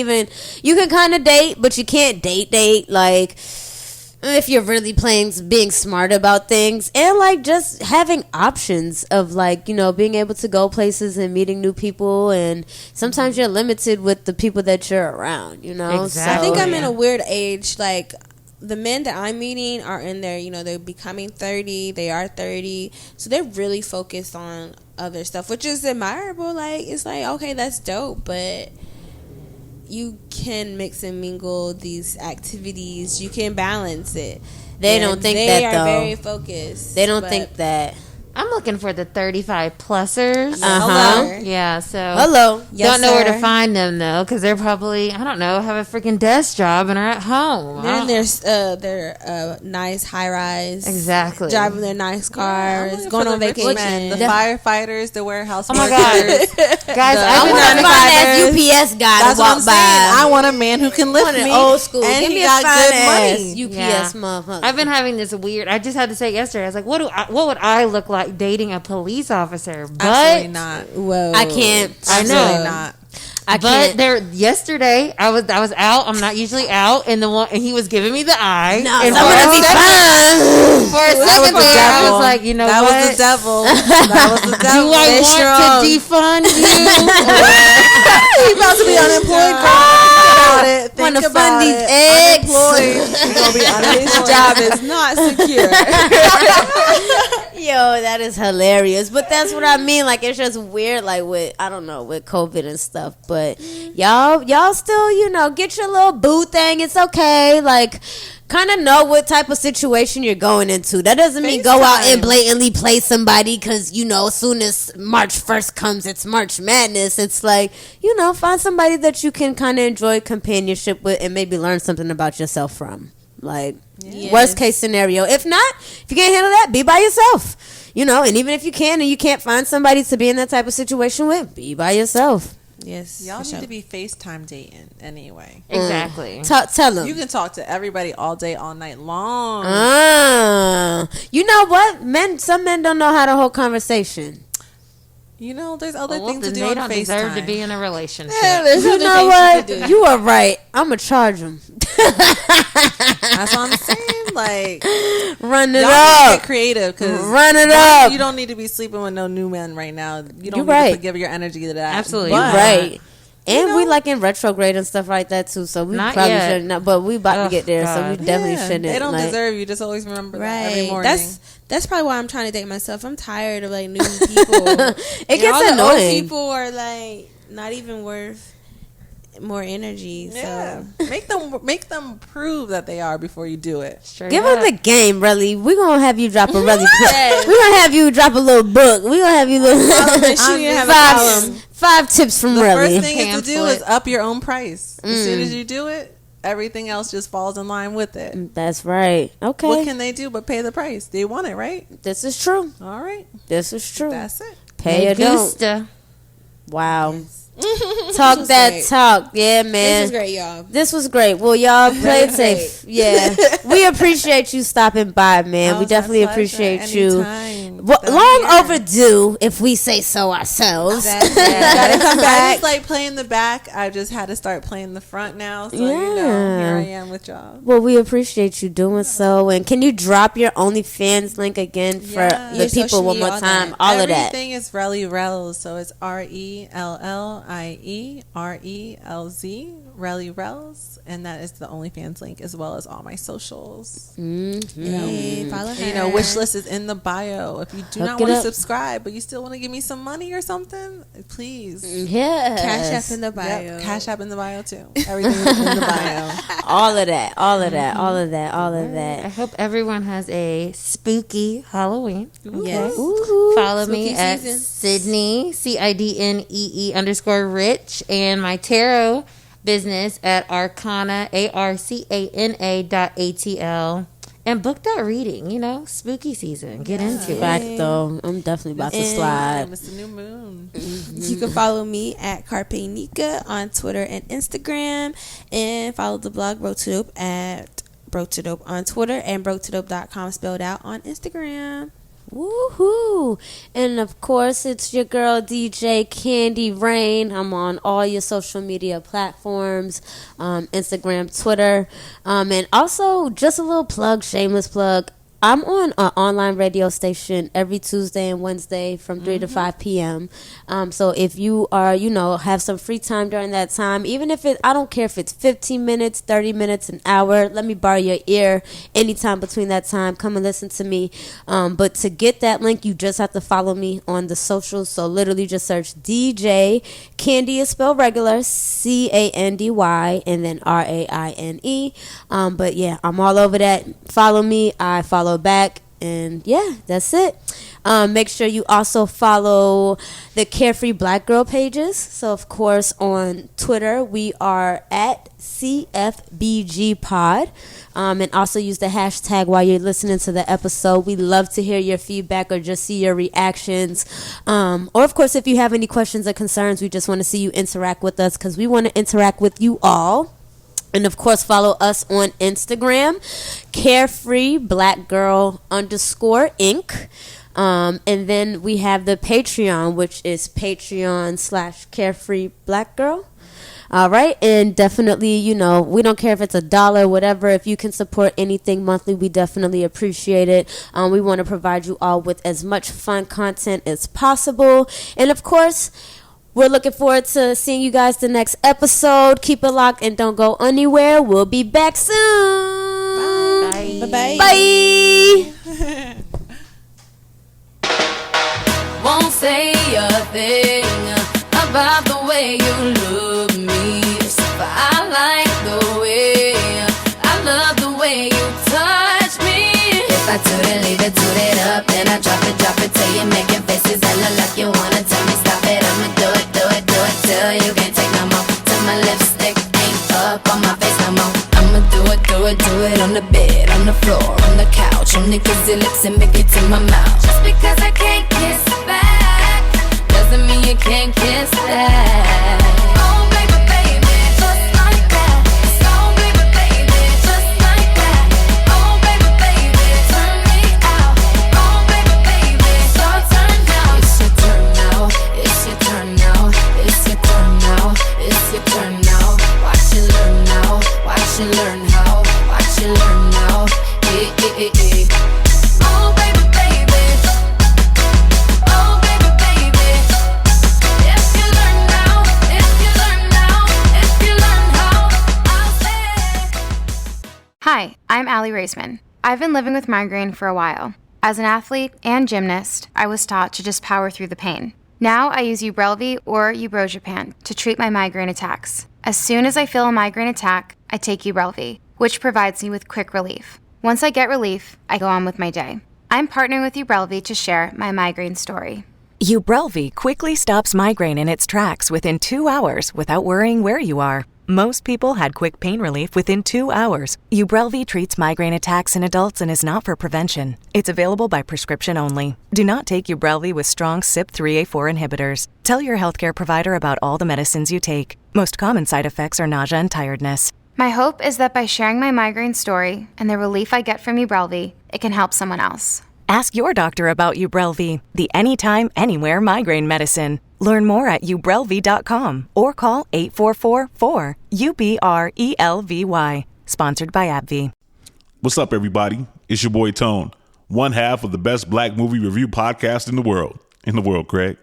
kind of date, but you can't date like if you're really being smart about things, and like just having options of like being able to go places and meeting new people, and sometimes you're limited with the people that you're around. Exactly. I think I'm in yeah. a weird age. Like the men that I'm meeting are in their, they're becoming 30. They are 30, so they're really focused on other stuff, which is admirable. Like it's like, okay, that's dope, but you can mix and mingle these activities. You can balance it. They don't think that, They are though. very focused. They don't but think that. I'm looking for the 35 plusers. Uh-huh. Yeah, so hello. Yes, don't know where sir. to find them though, because they're probably, I don't know, have a freaking desk job and are at home. They're in their nice high rise. Exactly. Driving their nice cars, going on vacation. The firefighters, the warehouse Oh my workers. God. Guys, I I've want been a fine ass UPS guy That's to what I'm walk saying. I by. want a man who can lift want an me. old school. And Give he me a got fine good ass money. UPS motherfucker. I've been having this weird. I just had to say it yesterday. I was like, what would I look like dating a police officer? But Absolutely not. Whoa. I can't. I know. Absolutely not. I But can't. there, yesterday I was out. I'm not usually out, and he was giving me the eye. No, and I'm gonna be fine. for a That was second the there, I devil. was like, you know That what? was the devil. That was the devil. Do I They want sure to are. defund you? He about to be unemployed, girl. Think about it. Think Wanna about fund these it. eggs. Unemployed. He's gonna be unemployed. This job is not secure. Yo, that is hilarious. But that's what I mean. Like, it's just weird, like, with, I don't know, with COVID and stuff. But y'all still, you know, get your little boo thing. It's okay. Like, kind of know what type of situation you're going into. That doesn't mean go out and blatantly play somebody because, you know, as soon as March 1st comes, it's March Madness. It's like, you know, find somebody that you can kind of enjoy companionship with and maybe learn something about yourself from. Like, worst case scenario. If not, if you can't handle that, be by yourself. You know, and even if you can and you can't find somebody to be in that type of situation with, be by yourself. Yes. Y'all need to be FaceTime dating anyway. Exactly. Tell them. You can talk to everybody all day, all night long. You know what? Some men don't know how to hold conversation. You know, there's other Well, things to then do they on don't FaceTime. deserve to be in a relationship. You know what? You are right. I'm going to charge them. That's what I'm saying. Like, run it y'all up. need to get creative because run it up. You don't need to be sleeping with no new men right now. You don't You're need right. to give your energy to that. Absolutely. You're But, right. And we like in retrograde and stuff like that too. So we Not probably yet. shouldn't. Not, but we about to get there. So we God. definitely yeah, shouldn't. They don't like, deserve you. Just always remember that every Right. morning. That's probably why I'm trying to date myself. I'm tired of like new people. It And gets all the old annoying. people are like not even worth more energy. yeah. So Make them prove that they are before you do it. Give them the game, Rellie. We're going to have you drop a Rellie. We're going to have you drop a little book. We're going to have you little five tips from The Rellie. first thing is to do Pamphlet. is up your own price. As soon as you do it, everything else just falls in line with it. That's right. Okay. What can they do but pay the price? They want it, right? This is true. All right. This is true. That's it. Pay or don't. Gusta. Wow. Talk that great. talk. Yeah, man. this is great, y'all. This was great. Well, y'all play it safe. Yeah. We appreciate you stopping by, man. Oh, We it's my definitely pleasure. appreciate you. Anytime. Well, I'm long here. overdue, if we say so ourselves. Gotta come back. I just like playing the back. I just had to start playing the front now. So, you know, here I am with y'all. Well, we appreciate you doing so. And can you drop your OnlyFans link again for Yeah. the Your people social one more media, all time? that. All of that. Everything is Rellie Relz. So it's RELLIE Rellie Relz. And that is the OnlyFans link as well as all my socials. Hey, follow her. You know, wish list is in the bio. If you do Look not it want to up. subscribe, but you still want to give me some money or something, please. Yeah. Cash App in the bio. Yep, Cash App in the bio too. Everything is in the bio. All of that. All of that. All of that. All of I that. hope everyone has a spooky Halloween. Yes. Ooh. Follow me Spooky at season. Sydney CIDNEE_rich and my tarot business at Arcana ARCANA.ATL and book that reading. You know, spooky season. Get into it. Fact though, I'm definitely about to And- slide. It's the new moon. You can follow me at Carpe Nika on Twitter and Instagram, and follow the blog Broke to Dope at Broke to Dope on Twitter and broketodope.com spelled out on Instagram. Woohoo! And of course, it's your girl DJ Candy Rain. I'm on all your social media platforms, Instagram, Twitter, and also just a little plug, shameless plug. I'm on an online radio station every Tuesday and Wednesday from 3 to 5 p.m. So if you are, you know, have some free time during that time, even if I don't care if it's 15 minutes, 30 minutes, an hour, let me borrow your ear anytime between that time. Come and listen to me. But to get that link, you just have to follow me on the socials. So literally just search DJ Candy is spelled regular, CANDY, and then RAINE. But yeah, I'm all over that. Follow me. I follow back, And yeah, that's it. Make sure you also follow the Carefree Black Girl pages. So, of course, on Twitter, we are at CFBG Pod. And also use the hashtag while you're listening to the episode. We love to hear your feedback or just see your reactions. Or, of course, if you have any questions or concerns, we just want to see you interact with us because we want to interact with you all. And, of course, follow us on Instagram, CareFreeBlackGirl _Inc. And then we have the Patreon, which is Patreon.com/CareFreeBlackGirl. All right. And definitely, you know, we don't care if it's $1, whatever. If you can support anything monthly, we definitely appreciate it. We want to provide you all with as much fun content as possible. And, of course, we're looking forward to seeing you guys the next episode. Keep it locked and don't go anywhere. We'll be back soon. Bye. Bye-bye. Bye. Won't say a thing about the way you look me. But I like the way, I love the way you touch me. If I toot it, leave it, toot it up, then I drop it till you making faces that look like you wanna tell me stop it. I'ma do it till you can't take no more. Till my lipstick ain't up on my face no more. I'ma do it on the bed, on the floor, on the couch, on niggas' lips and make it to my mouth. Just because I can't kiss back doesn't mean you can't kiss that. Oh baby, baby, just like that. Oh baby, baby, just like that. Oh baby, baby, turn me out. Oh baby, baby, it's your turn now. It's your turn now. It's your turn now. It's your turn now. It's your turn now. Watch you learn now. Watch you learn how. Watch you learn now. Oh baby, baby. Oh baby, baby. If you learn now, if you learn now, if you learn how, I'll say. Hi, I'm Allie Raisman. I've been living with migraine for a while. As an athlete and gymnast, I was taught to just power through the pain. Now I use Ubrelvy or Ubrogepant to treat my migraine attacks. As soon as I feel a migraine attack, I take Ubrelvy, which provides me with quick relief. Once I get relief, I go on with my day. I'm partnering with Ubrelvy to share my migraine story. Ubrelvy quickly stops migraine in its tracks within 2 hours without worrying where you are. Most people had quick pain relief within 2 hours. Ubrelvy treats migraine attacks in adults and is not for prevention. It's available by prescription only. Do not take Ubrelvy with strong CYP3A4 inhibitors. Tell your healthcare provider about all the medicines you take. Most common side effects are nausea and tiredness. My hope is that by sharing my migraine story and the relief I get from Ubrelvy, it can help someone else. Ask your doctor about Ubrelvy, the anytime, anywhere migraine medicine. Learn more at ubrelvy.com or call 844-4-UBRELVY. Sponsored by AbbVie. What's up, everybody? It's your boy Tone, one half of the best black movie review podcast in the world. Craig.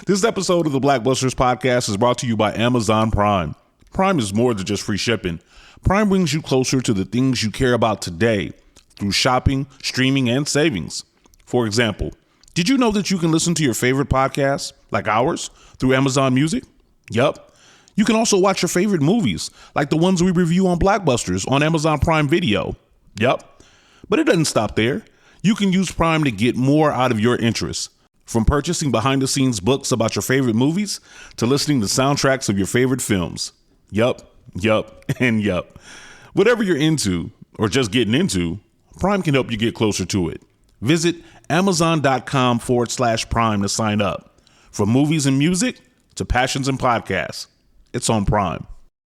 This episode of the Blackbusters podcast is brought to you by Amazon Prime. Prime is more than just free shipping. Prime brings you closer to the things you care about today through shopping, streaming, and savings. For example, did you know that you can listen to your favorite podcasts, like ours, through Amazon Music? Yup. You can also watch your favorite movies, like the ones we review on Blackbusters on Amazon Prime Video. Yup. But it doesn't stop there. You can use Prime to get more out of your interests. From purchasing behind-the-scenes books about your favorite movies to listening to soundtracks of your favorite films. Yup, and yup. Whatever you're into, or just getting into, Prime can help you get closer to it. Visit Amazon.com/Prime to sign up. From movies and music to passions and podcasts, it's on Prime.